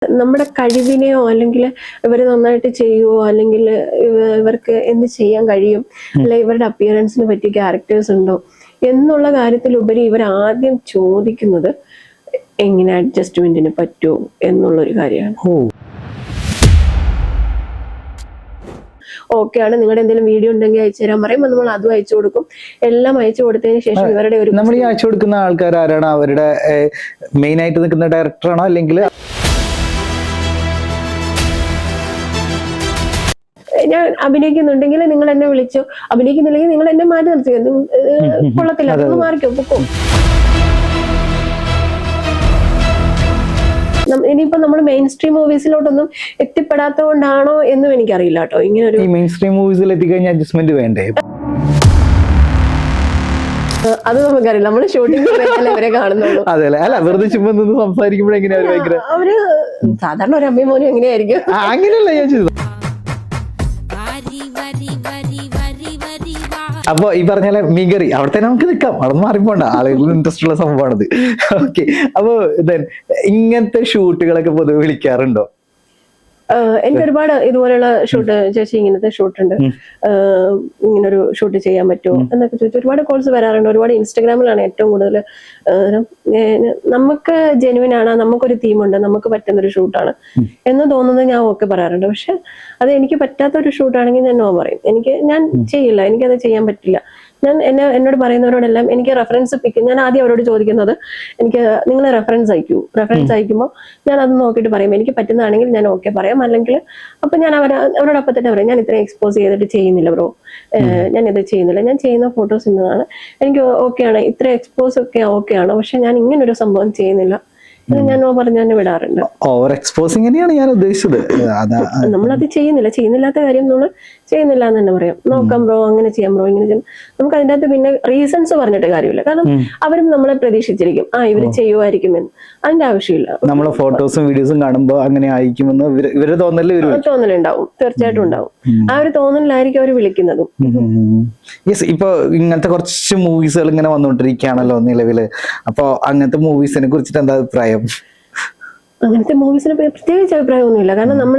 നമ്മുടെ കഴിവിനെയോ അല്ലെങ്കിൽ ഇവർ നന്നായിട്ട് ചെയ്യുമോ അല്ലെങ്കിൽ ഇവർക്ക് എന്ത് ചെയ്യാൻ കഴിയും അല്ലെ ഇവരുടെ അപ്പിയറൻസിന് പറ്റിയ ക്യാരക്ടേഴ്സ് ഉണ്ടോ എന്നുള്ള കാര്യത്തിലുപരി ഇവർ ആദ്യം ചോദിക്കുന്നത് എങ്ങനെ അഡ്ജസ്റ്റ്മെന്റിന് പറ്റുമോ എന്നുള്ളൊരു കാര്യമാണ്. ഓക്കെയാണ്, നിങ്ങളുടെ എന്തെങ്കിലും വീഡിയോ ഉണ്ടെങ്കിൽ അയച്ചു തരാൻ പറയും, നമ്മൾ അതും അയച്ചു കൊടുക്കും. എല്ലാം അയച്ചു കൊടുത്തതിന് ശേഷം ഇവരുടെ ഒരു നമ്മൾ ഈ അയച്ചു കൊടുക്കുന്ന ആൾക്കാർ ആരാണ്? അവരുടെ മെയിൻ ആയിട്ട് നിൽക്കുന്ന ഡയറക്ടറാണോ അല്ലെങ്കിൽ ഞാൻ അഭിനയിക്കുന്നുണ്ടെങ്കിൽ നിങ്ങൾ എന്നെ വിളിച്ചു, അഭിനയിക്കുന്നില്ലെങ്കിൽ നിങ്ങൾ എന്നെ മാറ്റി നിർത്തി, കൊള്ളത്തില്ല ഒന്ന് മാറിക്കോ പൊക്കോ. ഇനിയിപ്പോ നമ്മൾ മെയിൻ സ്ട്രീം മൂവീസിലോട്ടൊന്നും എത്തിപ്പെടാത്തത് കൊണ്ടാണോ എന്നും എനിക്കറിയില്ല കേട്ടോ. ഇങ്ങനെ ഒരു മെയിൻ സ്ട്രീം മൂവീസിൽ എത്തിക്കഴിഞ്ഞാൽ അഡ്ജസ്റ്റ്മെന്റ് വേണ്ടേ? അത് നമുക്കറിയില്ല, നമ്മള് ഷൂട്ടിംഗ് ഇവരെ കാണുന്നുള്ളൂ. അതെ അല്ല, വെറുതെ ചുമ്മാ നിന്ന് സംസാരിക്കുമ്പോഴെങ്ങനെയാ അവര് സാധാരണ ഒരു അമ്മയും മോനും എങ്ങനെയായിരിക്കും? അങ്ങനെയല്ല ഞാൻ ചെയ്തു. അപ്പൊ ഈ പറഞ്ഞാല് മീൻകറി അവിടുത്തെ നമുക്ക് നിൽക്കാം, അവിടെ നിന്ന് മാറിപ്പോണ്ട, ആളുകൾക്ക് ഇൻട്രസ്റ്റ് ഉള്ള സംഭവമാണത്. ഓക്കെ, അപ്പൊ ഇങ്ങനത്തെ ഷൂട്ടുകളൊക്കെ പൊതുവെ വിളിക്കാറുണ്ടോ? എനിക്ക് ഒരുപാട് ഇതുപോലെയുള്ള ഷൂട്ട്, ചേച്ചി ഇങ്ങനത്തെ ഷൂട്ടുണ്ട്, ഇങ്ങനൊരു ഷൂട്ട് ചെയ്യാൻ പറ്റുമോ എന്നൊക്കെ ചോദിച്ചു ഒരുപാട് കോൾസ് വരാറുണ്ട്. ഒരുപാട് ഇൻസ്റ്റഗ്രാമിലാണ് ഏറ്റവും കൂടുതൽ. നമുക്ക് ജെനുവിൻ ആണ്, നമുക്കൊരു തീമുണ്ട്, നമുക്ക് പറ്റുന്നൊരു ഷൂട്ടാണ് എന്ന് തോന്നുന്നത് ഞാൻ ഓക്കെ പറയാറുണ്ട്. പക്ഷെ അത് എനിക്ക് പറ്റാത്തൊരു ഷൂട്ടാണെങ്കിൽ ഞാൻ നോ പറയും. ഞാൻ ചെയ്യില്ല, എനിക്കത് ചെയ്യാൻ പറ്റില്ല. ഞാൻ എന്നോട് പറയുന്നവരോടെല്ലാം എനിക്ക് റെഫറൻസ് പിക്ക്, ഞാൻ ആദ്യം അവരോട് ചോദിക്കുന്നത് എനിക്ക് നിങ്ങൾ റെഫറൻസ് അയക്കുമ്പോൾ ഞാൻ അത് നോക്കിയിട്ട് പറയും. എനിക്ക് പറ്റുന്നതാണെങ്കിൽ ഞാൻ ഓക്കെ പറയാം, അല്ലെങ്കിൽ അപ്പൊ ഞാൻ അവരോടൊപ്പം തന്നെ പറയും ഞാൻ ഇത്രയും എക്സ്പോസ് ചെയ്തിട്ട് ചെയ്യുന്നില്ല ബ്രോ, ഞാൻ ഇത് ചെയ്യുന്നില്ല, ഞാൻ ചെയ്യുന്ന ഫോട്ടോസ് ഇന്നതാണ്, എനിക്ക് ഓക്കെയാണ്, ഇത്ര എക്സ്പോസ് ഒക്കെ ഓക്കെയാണ്, പക്ഷെ ഞാൻ ഇങ്ങനൊരു സംഭവം ചെയ്യുന്നില്ല, ഞാൻ പറഞ്ഞു തന്നെ വിടാറുണ്ട്. ഓവർ എക്സ്പോസിംഗ് തന്നെയാണ് ഞാൻ ഉദ്ദേശിച്ചത്. നമ്മളത് ചെയ്യുന്നില്ലാത്ത കാര്യം നമ്മൾ ചെയ്യുന്നില്ല എന്ന് തന്നെ പറയാം. നോക്കാം ബ്രോ, അങ്ങനെ ചെയ്യാം ബ്രോ, ഇങ്ങനെ ചെയ്യാം. നമുക്ക് അതിൻ്റെ അകത്ത് പിന്നെ റീസൺസ് പറഞ്ഞിട്ട് കാര്യമില്ല. കാരണം അവരും നമ്മളെ പ്രതീക്ഷിച്ചിരിക്കും ഇവര് ചെയ്യുമായിരിക്കുമെന്ന്. അതിന്റെ ആവശ്യമില്ല. നമ്മളെ ഫോട്ടോസും വീഡിയോസും കാണുമ്പോൾ അങ്ങനെ ആയിരിക്കുമെന്ന് ഇവര് തോന്നലുണ്ടാവും, തീർച്ചയായിട്ടും ഉണ്ടാവും. ആ ഒരു തോന്നലിലായിരിക്കും അവർ വിളിക്കുന്നതും. ഇപ്പൊ ഇങ്ങനത്തെ കുറച്ച് മൂവീസുകൾ ഇങ്ങനെ വന്നുകൊണ്ടിരിക്കുകയാണല്ലോ നിലവില്. അപ്പൊ അങ്ങനത്തെ മൂവീസിനെ കുറിച്ചിട്ട് എന്താ അഭിപ്രായം? അങ്ങനത്തെ മൂവീസിന് പ്രത്യേകിച്ച് അഭിപ്രായമൊന്നുമില്ല. കാരണം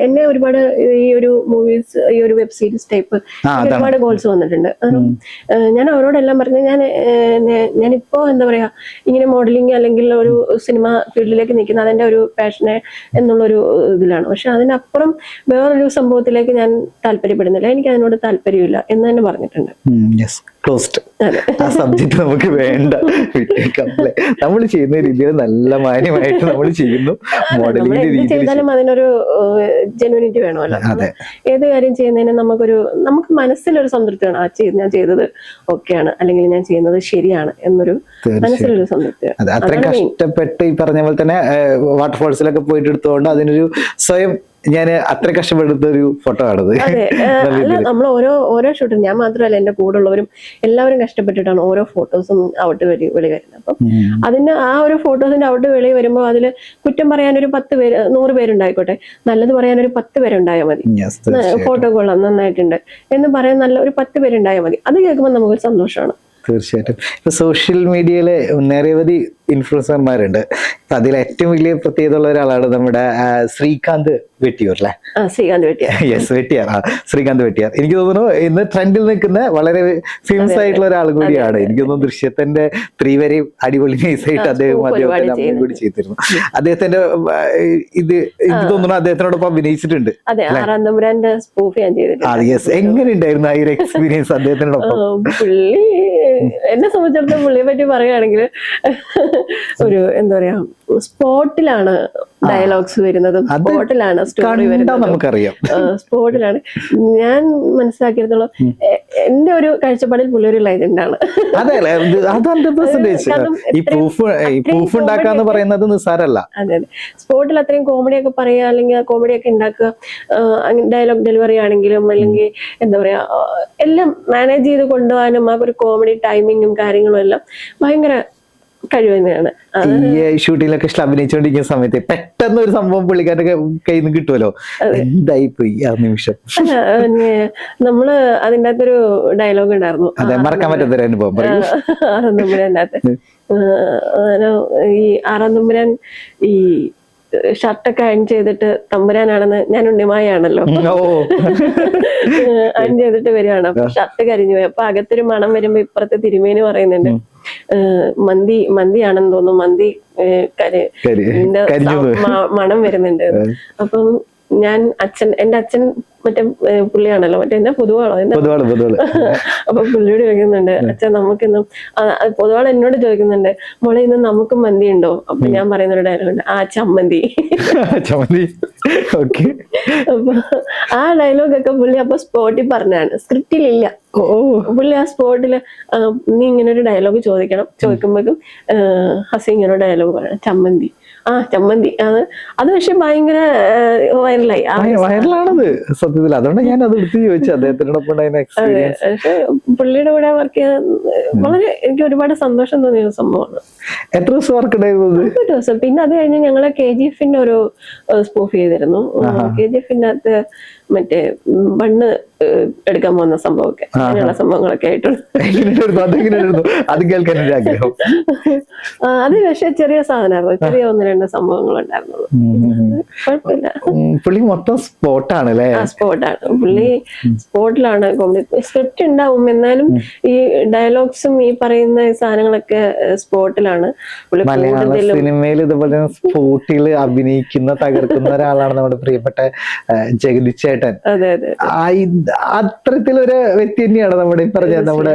എന്നെ ഒരുപാട് ഈ ഒരു മൂവീസ്, ഈ ഒരു വെബ് സീരീസ് ടൈപ്പ് ഒരുപാട് കോൾസ് വന്നിട്ടുണ്ട്. ഞാൻ അവരോടെല്ലാം പറഞ്ഞ് ഞാനിപ്പോ എന്താ പറയാ, ഇങ്ങനെ മോഡലിംഗ് അല്ലെങ്കിൽ ഒരു സിനിമ ഫീൽഡിലേക്ക് നിൽക്കുന്ന അതെന്റെ ഒരു പാഷന് എന്നുള്ളൊരു ഇതിലാണ്. പക്ഷെ അതിനപ്പുറം വേറൊരു സംഭവത്തിലേക്ക് ഞാൻ താല്പര്യപ്പെടുന്നില്ല, എനിക്ക് അതിനോട് താല്പര്യമില്ല എന്ന് തന്നെ പറഞ്ഞിട്ടുണ്ട്. ആ സബ്ജക്ട് നമുക്ക് വേണ്ട, നമ്മൾ ചെയ്യുന്ന രീതിയിൽ നല്ല മാന്യമായിട്ട് നമ്മൾ ചെയ്യുന്നു. ചെയ്താലും അതിനൊരു ജെന്യൂനിറ്റി വേണമല്ലോ. ഏത് കാര്യം ചെയ്യുന്നതിന് നമുക്ക് മനസ്സിലൊരു സംതൃപ്തി വേണം. ഞാൻ ചെയ്തത് ഓക്കെയാണ്, അല്ലെങ്കിൽ ഞാൻ ചെയ്യുന്നത് ശരിയാണ് എന്നൊരു മനസ്സിലൊരു സംതൃപ്തി. അത്രയും കഷ്ടപ്പെട്ട് ഈ പറഞ്ഞ പോലെ തന്നെ വാട്ടർഫോൾസിലൊക്കെ പോയിട്ട് എടുത്തുകൊണ്ട് അതിനൊരു സ്വയം ഞാൻ അത്ര കഷ്ടപ്പെടുത്ത ഒരു ഫോട്ടോ ആണത്. നമ്മൾ ഓരോ ഷൂട്ടും, ഞാൻ മാത്രമല്ല എന്റെ കൂടെ ഉള്ളവരും എല്ലാവരും കഷ്ടപ്പെട്ടിട്ടാണ് ഓരോ ഫോട്ടോസും ഔട്ട് വെളി വരുന്നത്. അപ്പം അതിന് ആ ഒരു ഫോട്ടോസിന്റെ ഔട്ട് വെളി വരുമ്പോൾ അതിൽ കുറ്റം പറയാനൊരു 10 പേര് 100 പേരുണ്ടായിക്കോട്ടെ, നല്ലത് പറയാനൊരു 10 പേരുണ്ടായാൽ മതി. ഫോട്ടോ കൊള്ളാം, നന്നായിട്ടുണ്ട് എന്ന് പറയാൻ നല്ല ഒരു 10 പേരുണ്ടായാൽ മതി. അത് കേൾക്കുമ്പോൾ നമുക്കൊരു സന്തോഷമാണ്. തീർച്ചയായിട്ടും. ഇപ്പൊ സോഷ്യൽ മീഡിയയില് നിരവധി ഇൻഫ്ലുവൻസർമാരുണ്ട്. അതിൽ ഏറ്റവും വലിയ പ്രത്യേകത ഉള്ള ഒരാളാണ് നമ്മുടെ ശ്രീകാന്ത് വെട്ടിയൂർ അല്ലെ? ശ്രീകാന്ത് വെട്ടിയാർ. എനിക്ക് തോന്നുന്നു ഇന്ന് ട്രെൻഡിൽ നിൽക്കുന്ന വളരെ ഫേമസ് ആയിട്ടുള്ള ഒരാൾ കൂടിയാണ്. എനിക്ക് തോന്നുന്നു ദൃശ്യത്തിന്റെ 3 വരെയും അടിപൊളി നൈസായിട്ട് അദ്ദേഹം കൂടി ചെയ്തിരുന്നു. അദ്ദേഹത്തിന്റെ ഇത് എനിക്ക് തോന്നുന്നു അദ്ദേഹത്തിനോടൊപ്പം അഭിനയിച്ചിട്ടുണ്ട്. എങ്ങനെ ഉണ്ടായിരുന്നു ആ ഒരു എക്സ്പീരിയൻസ് അദ്ദേഹത്തിനോടൊപ്പം? എന്നെ സംബന്ധിച്ചിടത്തോളം പുള്ളിയെ പറ്റി പറയുകയാണെങ്കിൽ ഒരു എന്താ പറയാ, സ്പോട്ടിലാണ് ഡയലോഗ്സ് വരുന്നതും, സ്പോട്ടിലാണ് സ്റ്റോറി വരുന്നതും, നമുക്കറിയാം സ്പോട്ടിലാണ്. ഞാൻ മനസ്സിലാക്കിയെടുത്തോളം എന്റെ ഒരു കാഴ്ചപ്പാടിൽ പുള്ളി ഒരു ലെജൻഡാണ്. അതെ, സ്പോട്ടിൽ അത്രയും കോമഡിയൊക്കെ പറയുക, അല്ലെങ്കിൽ കോമഡിയൊക്കെ ഉണ്ടാക്കുക, ഡയലോഗ് ഡെലിവറി ആണെങ്കിലും അല്ലെങ്കിൽ എന്താ പറയാ എല്ലാം മാനേജ് ചെയ്ത് കൊണ്ടുപോകാനും ആ ഒരു കോമഡി ടൈമിങ്ങും കാര്യങ്ങളും എല്ലാം ഭയങ്കര കഴിവ് തന്നെയാണ്. ഈ ഷൂട്ടിങ്ങിലൊക്കെ അഭിനയിച്ചുകൊണ്ടിരിക്കുന്ന സമയത്ത് പെട്ടെന്ന് ഒരു സംഭവം പുള്ളിക്കാരുടെ കയ്യിൽ നിന്ന് കിട്ടുമല്ലോ, എന്തായി പോയി ആ നിമിഷം? നമ്മള് അതിൻ്റെ അകത്തൊരു ഡയലോഗ് ഉണ്ടായിരുന്നു, അതെ, മറക്കാൻ പറ്റാത്തൊരു അനുഭവം. ആറാം തമ്പുരാൻ്റെ അകത്ത് ഈ ആറാം തമ്പുരാൻ ഈ ഷർട്ടൊക്കെ അയൺ ചെയ്തിട്ട് തമ്പുരാനാണെന്ന്, ഞാൻ ഉണ്ണിമായാണല്ലോ, ഓ അയൺ ചെയ്തിട്ട് വരികയാണ്. അപ്പൊ ഷർട്ട് കരിഞ്ഞു പോയി. അപ്പൊ അകത്തൊരു മണം വരുമ്പോ ഇപ്പുറത്തെ തിരുമേനി പറയുന്നുണ്ട്, മന്തിയാണെന്ന് തോന്നുന്നു, മന്തി മണം വരുന്നുണ്ട്. അപ്പം ഞാൻ എന്റെ അച്ഛൻ മറ്റേ പുള്ളിയാണല്ലോ, മറ്റേ എന്താ പൊതുവാളോ, അപ്പൊ പുള്ളിയോട് ചോദിക്കുന്നുണ്ട്, അച്ഛൻ നമുക്കിന്നും പൊതുവാൾ എന്നോട് ചോദിക്കുന്നുണ്ട്, മോളെ ഇന്ന് നമുക്ക് മന്തി ഉണ്ടോ? അപ്പൊ ഞാൻ പറയുന്ന ഒരു ഡയലോഗ് ഉണ്ട്, ആ ചമ്മന്തി. അപ്പൊ ആ ഡയലോഗൊക്കെ പുള്ളി അപ്പൊ സ്പോട്ടിൽ പറഞ്ഞാണ്, സ്ക്രിപ്റ്റിലില്ല. പുള്ളി ആ സ്പോട്ടില് നീ ഇങ്ങനെ ഒരു ഡയലോഗ് ചോദിക്കുമ്പോഴേക്കും ഹസി ഇങ്ങനെ ഒരു ഡയലോഗ് പറയണം, ചമ്മന്തി. ചമ്മന്തി അത് പക്ഷെ ഭയങ്കര വൈറലാണത് സത്യത്തിൽ. അതുകൊണ്ട് ഞാൻ അത് എടുത്ത് ചോദിച്ചു അദ്ദേഹത്തിനോടൊപ്പം. പക്ഷെ പുള്ളിയുടെ കൂടെ വർക്ക് ചെയ്യാൻ വളരെ എനിക്ക് ഒരുപാട് സന്തോഷം തോന്നിയ സംഭവമാണ്. എത്ര ദിവസം വർക്ക് ഉണ്ടായിരുന്നത്? 1 ദിവസം. പിന്നെ അത് കഴിഞ്ഞ് ഞങ്ങള് KGF ഒരു സ്പൂഫ് ചെയ്തിരുന്നു. KGF മറ്റേ ബണ്ണ് എടുക്കാൻ പോകുന്ന സംഭവമൊക്കെ, അങ്ങനെയുള്ള സംഭവങ്ങളൊക്കെ ആയിട്ടുണ്ട്. അത് പക്ഷെ ചെറിയ സാധനമായിരുന്നു, ചെറിയ 1-2 സംഭവങ്ങൾ ഉണ്ടായിരുന്നുള്ളൂ. കുഴപ്പമില്ല. പുള്ളി മൊത്തം സ്പോട്ടാണ് അല്ലേ? സ്പോട്ടാണ് പുള്ളി, സ്പോട്ടിലാണ് കോമഡി. സ്ക്രിപ്റ്റ് ഉണ്ടാവും, എന്നാലും ഈ ഡയലോഗ്സും ഈ പറയുന്ന സാധനങ്ങളൊക്കെ സ്പോട്ടിലാണ് പുള്ളി. മലയാള സിനിമയിൽ ഇതുപോലെ സ്പോട്ടിൽ അഭിനയിക്കുന്ന തകർക്കുന്ന ഒരാളാണ് നമ്മുടെ പ്രിയപ്പെട്ട ജഗതി ചേട്ടൻ. അതെ അതെ, അത്തരത്തിലൊരു വ്യക്തി തന്നെയാണ് നമ്മുടെ ഈ പറഞ്ഞ നമ്മുടെ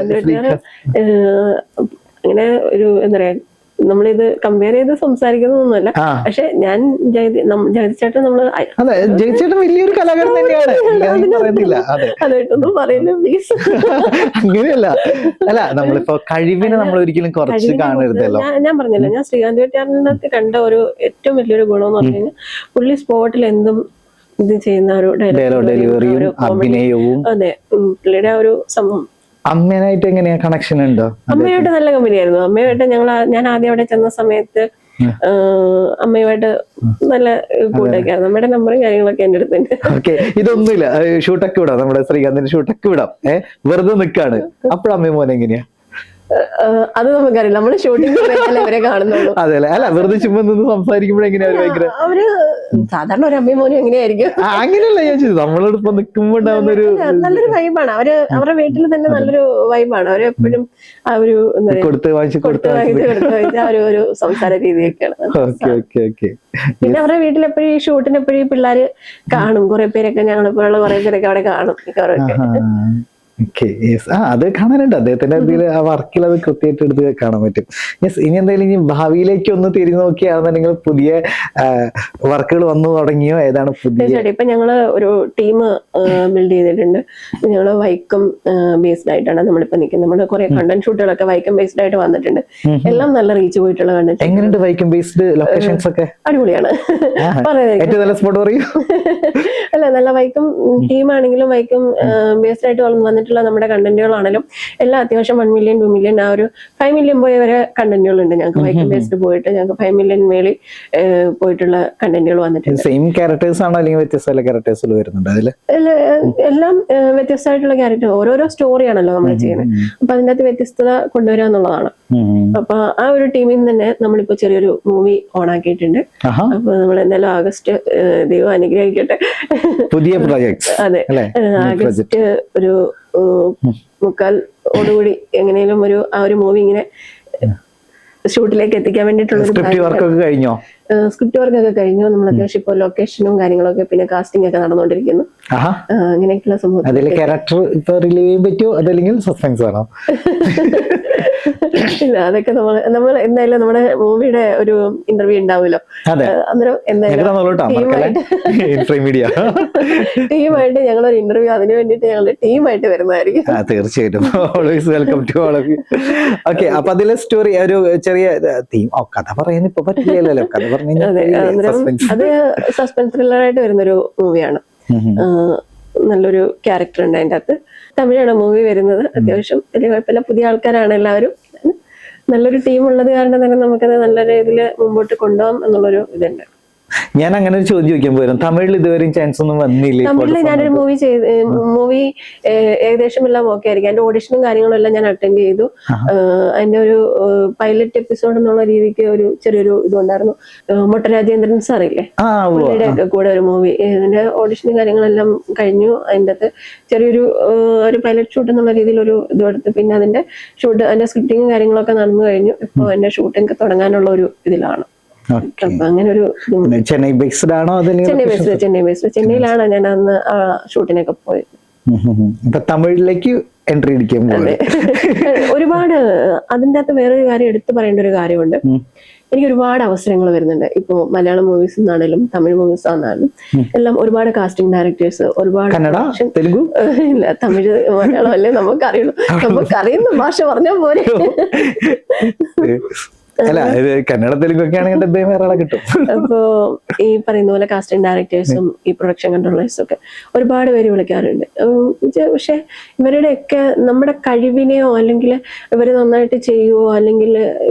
അങ്ങനെ ഒരു എന്താ പറയാ, നമ്മളിത് കമ്പയർ ചെയ്ത് സംസാരിക്കുന്നതൊന്നുമല്ല. പക്ഷെ ഞാൻ ജഗതി ചേട്ടൻ ജഗതി ചേട്ടൻ വലിയൊരു കലാകാരൻ തന്നെയാണ്, അതായിട്ടൊന്നും പറയുന്നത് പ്ലീസ്. അങ്ങനെയല്ല, അല്ല നമ്മളിപ്പോ കഴിവിനെ നമ്മൾ ഒരിക്കലും കുറച്ച് കാണരുതല്ലോ. ഞാൻ പറഞ്ഞല്ലോ, ഞാൻ ശ്രീകാന്ത് വെട്ടിയാറിനകത്ത് കണ്ട ഒരു ഏറ്റവും വലിയൊരു ഗുണം എന്ന് പറഞ്ഞു കഴിഞ്ഞാൽ, പുള്ളി സ്പോട്ടിൽ എന്തും ഇത് ചെയ്യുന്ന ഒരു ഡെലിവറിയും അഭിനയവും. അതെ, പുള്ളിയുടെ ഒരു സംഭവം. അമ്മയായിട്ട് എങ്ങനെയാ കണക്ഷൻ ഉണ്ടോ? അമ്മയായിട്ട് നല്ല കമ്പനിയായിരുന്നു. അമ്മയായിട്ട് ഞാൻ ആദ്യം അവിടെ ചെന്ന സമയത്ത് അമ്മയുമായിട്ട് നല്ല കൂട്ടൊക്കെയായിരുന്നു. അമ്മയുടെ നമ്പറും കാര്യങ്ങളൊക്കെ എന്റെ അടുത്തുണ്ട്. ഓക്കെ, ഇതൊന്നുമില്ല, ഷൂട്ടൊക്കെ വിടാം, നമ്മുടെ ശ്രീകാന്തിന്റെ ഷൂട്ടൊക്കെ വിടാം, വെറുതെ നിക്കാണ്, അപ്പോഴമ്മയും മോനെ എങ്ങനെയാ? അത് നമുക്കറിയില്ല, നമ്മള് ഷൂട്ടിംഗ് ഇവരെ കാണുന്നുള്ളൂ. അതെ അല്ല, വെറുതെ ചുമ്മാ നിന്ന് സംസാരിക്കുമ്പോഴെങ്ങനെയാ അവര് സാധാരണ ഒരു അമ്മയും മോനും എങ്ങനെയായിരിക്കും? അങ്ങനെയല്ല ഞാൻ ചോദിച്ചത്, നമ്മളോടൊപ്പം നിൽക്കുമ്പോ ഉണ്ടാവുന്ന ഒരു നല്ലൊരു വൈബാണ്. അവരുടെ വീട്ടിൽ തന്നെ നല്ലൊരു വൈബാണ്. അവരെപ്പോഴും ആ ഒരു കൊടുത്ത് വാങ്ങിച്ച് ആ ഒരു സംസാര രീതിയൊക്കെയാണ്. പിന്നെ അവരുടെ വീട്ടിൽ എപ്പോഴും ഈ ഷൂട്ടിന് എപ്പോഴും പിള്ളേര് കാണും, കുറെ പേരൊക്കെ ഞങ്ങളിപ്പോഴുള്ള കുറെ പേരൊക്കെ അവിടെ കാണും. അത് കാണാനുണ്ട് അദ്ദേഹത്തിന്റെ ഇതിൽ, ആ വർക്കിൽ അത് കൃത്യമായിട്ട് എടുത്ത് കാണാൻ പറ്റും. ഇനി എന്തായാലും ഇനി ഭാവിയിലേക്ക് ഒന്ന് തിരിഞ്ഞു നോക്കിയാണെന്നുണ്ടെങ്കിൽ പുതിയ വർക്കുകൾ വന്നു തുടങ്ങിയോ? ഏതാണ് പുതിയ? ഇപ്പൊ ഞങ്ങള് ഒരു ടീം ബിൽഡ് ചെയ്തിട്ടുണ്ട്. ഞങ്ങള് വൈക്കം ബേസ്ഡ് ആയിട്ടാണ് നമ്മളിപ്പോ നിൽക്കുന്നത്. നമ്മുടെ കുറെ കണ്ടന്റ് ഷൂട്ടുകളൊക്കെ വൈക്കം ബേസ്ഡ് ആയിട്ട് വന്നിട്ടുണ്ട്. എല്ലാം നല്ല റീച്ച് പോയിട്ടുള്ള കണ്ടന്റ്. എങ്ങനെയുണ്ട് വൈക്കം ബേസ്ഡ് ലൊക്കേഷൻസ് ഒക്കെ? അടിപൊളിയാണ്. അല്ല, നല്ല വൈക്കം ടീമാണെങ്കിലും വൈക്കം ബേസ്ഡ് ആയിട്ട് വന്നിട്ടുള്ള നമ്മുടെ കണ്ടന്റുകളാണെങ്കിലും എല്ലാം അത്യാവശ്യം 1 മില്യൺ 2 മില്യൺ ആ ഒരു 5 മില്യൺ പോയ വരെ കണ്ടന്റുകളുണ്ട് ഞങ്ങൾക്ക്. വൈക്കം ബേസ്ഡ് പോയിട്ട് ഞങ്ങൾക്ക് 5 മില്യൺ മേളിൽ പോയിട്ടുള്ള കണ്ടന്റുകൾ വന്നിട്ടുണ്ട്. സെയിം ക്യാരക്ടേഴ്സ് ആണോ അല്ലെങ്കിൽ വ്യത്യസ്തമായ ക്യാരക്ടേഴ്സ് വരുന്നുണ്ട് അതില്? എല്ലാം വ്യത്യസ്തമായിട്ടുള്ള ക്യാരക്ടർ, ഓരോരോ സ്റ്റോറിയാണല്ലോ നമ്മൾ ചെയ്യുന്നത്. അപ്പൊ അതിന്റെ അകത്ത് വ്യത്യസ്തത കൊണ്ടുവരിക എന്നുള്ളതാണ്. അപ്പൊ ആ ഒരു ടീമിൽ നിന്ന് തന്നെ നമ്മളിപ്പോ ചെറിയൊരു മൂവി ഓൺ ആക്കിയിട്ടുണ്ട്. അപ്പൊ നമ്മൾ എന്തായാലും ആഗസ്റ്റ്, ദൈവം അനുഗ്രഹിക്കട്ടെ, പുതിയ പ്രോജക്ട്സ്. അതെ, ആഗസ്റ്റ് ഒരു 3/4 എങ്ങനെയും ആ ഒരു മൂവി ഇങ്ങനെ ഷൂട്ടിലേക്ക് എത്തിക്കാൻ വേണ്ടിയിട്ടുള്ള സ്ക്രിപ്റ്റ് വർക്ക് ഒക്കെ കഴിഞ്ഞു. നമ്മൾ അത്യാവശ്യം ഇപ്പൊ ലൊക്കേഷനും കാര്യങ്ങളൊക്കെ, പിന്നെ കാസ്റ്റിംഗ് ഒക്കെ നടന്നുകൊണ്ടിരിക്കുന്നു. അങ്ങനെയൊക്കെയുള്ള സംഭവം. അതിലെ ക്യാരക്ടർ ഇപ്പൊ റിലീവ് ചെയ്യാൻ പറ്റുമോ, അതല്ലെങ്കിൽ സസ്പെൻസ് ആണോ? ഇല്ല, അതൊക്കെ നമ്മൾ എന്തായാലും നമ്മുടെ മൂവിയുടെ ഒരു ഇന്റർവ്യൂ ഉണ്ടാവുമല്ലോ, അന്നേരം എന്തായാലും ടീമായിട്ട് ഞങ്ങളൊരു ഇന്റർവ്യൂ, അതിന് വേണ്ടിയിട്ട് ഞങ്ങൾ ടീമായിട്ട് വരുന്നതായിരിക്കും. തീർച്ചയായിട്ടും, always welcome to all of you. Okay, അപ്പൊ അതിലെ സ്റ്റോറി ഒരു ചെറിയ തീം, കഥ പറയാൻ ഇപ്പൊ പറ്റില്ലല്ലോ, കഥ പറഞ്ഞു. അത് സസ്പെൻസ് ത്രില്ലറായിട്ട് വരുന്നൊരു മൂവിയാണ്. നല്ലൊരു ക്യാരക്ടർ ഉണ്ട് അതിൻ്റെ അകത്ത്. തമിഴാണ് മൂവി വരുന്നത്. അത്യാവശ്യം വലിയ കുഴപ്പമില്ല, പുതിയ ആൾക്കാരാണ് എല്ലാവരും. നല്ലൊരു ടീം ഉള്ളത് കാരണം തന്നെ നമുക്കത് നല്ല രീതിയിൽ മുമ്പോട്ട് കൊണ്ടുപോകാം എന്നുള്ളൊരു ഇതുണ്ട്. ഞാൻ അങ്ങനെ ഒരു ചോദ്യം ചോദിക്കാൻ പോയിരുന്നു, തമിഴിൽ ഇതുവരെയും ചാൻസ് ഒന്നും വന്നില്ലേ? തമിഴിൽ ഞാനൊരു മൂവി ഏകദേശം എല്ലാം ഓക്കെ ആയിരിക്കും. അതിന്റെ ഓഡിഷനും കാര്യങ്ങളും എല്ലാം ഞാൻ അറ്റൻഡ് ചെയ്തു. അതിന്റെ ഒരു പൈലറ്റ് എപ്പിസോഡ് എന്നുള്ള രീതിക്ക് ഒരു ചെറിയൊരു ഇതുണ്ടായിരുന്നു. മൊട്ട രാജേന്ദ്രൻ സാറില്ലേ, പുള്ളിയുടെ ഒക്കെ കൂടെ ഒരു മൂവി, ഇതിന്റെ ഓഡിഷനും കാര്യങ്ങളെല്ലാം കഴിഞ്ഞു. അതിൻ്റെ അകത്ത് ചെറിയൊരു ഒരു പൈലറ്റ് ഷൂട്ട് എന്നുള്ള രീതിയിൽ ഒരു ഇത് എടുത്ത്, പിന്നെ അതിന്റെ സ്ക്രിപ്റ്റിങ്ങും കാര്യങ്ങളൊക്കെ നടന്നു കഴിഞ്ഞു. ഇപ്പൊ അതിന്റെ ഷൂട്ടിംഗ് തുടങ്ങാനുള്ള ഒരു ഇതിലാണ്. അങ്ങനെ ഒരു ചെന്നൈ ബേസ്ഡ് ആണോ? ചെന്നൈ ബേസ്ഡ്. ചെന്നൈയിലാണ് ഞാൻ അന്ന് ഷൂട്ടിനൊക്കെ പോയത്. ഇപ്പൊ തമിഴിലേക്ക് എൻട്രി അടിക്കാൻ ഒരുപാട്. അതിൻ്റെ അകത്ത് വേറൊരു കാര്യം എടുത്തു പറയേണ്ട ഒരു കാര്യമുണ്ട്. എനിക്ക് ഒരുപാട് അവസരങ്ങൾ വരുന്നുണ്ട്. ഇപ്പോ മലയാളം മൂവീസ് ആണെങ്കിലും തമിഴ് മൂവീസ് ആണെങ്കിലും എല്ലാം ഒരുപാട് കാസ്റ്റിംഗ് ഡയറക്ടേഴ്സ്, ഒരുപാട് തെലുഗു ഇല്ല, തമിഴ് മലയാളം അല്ലേ നമുക്കറിയുള്ളൂ. നമുക്കറിയുന്ന ഭാഷ പറഞ്ഞാൽ പോരെ. അല്ല, കന്നഡ തെലുങ്കൊക്കെ ആണെങ്കിൽ വേറെ ആളെ കിട്ടും. അപ്പോ ഈ പറയുന്ന പോലെ കാസ്റ്റിംഗ് ഡയറക്ടേഴ്സും ഈ പ്രൊഡക്ഷൻ കൺട്രോളേഴ്സും ഒക്കെ ഒരുപാട് പേര് വിളിക്കാറുണ്ട്. പക്ഷെ ഇവരുടെയൊക്കെ നമ്മുടെ കഴിവിനെയോ അല്ലെങ്കിൽ ഇവര് നന്നായിട്ട് ചെയ്യുവോ അല്ലെങ്കിൽ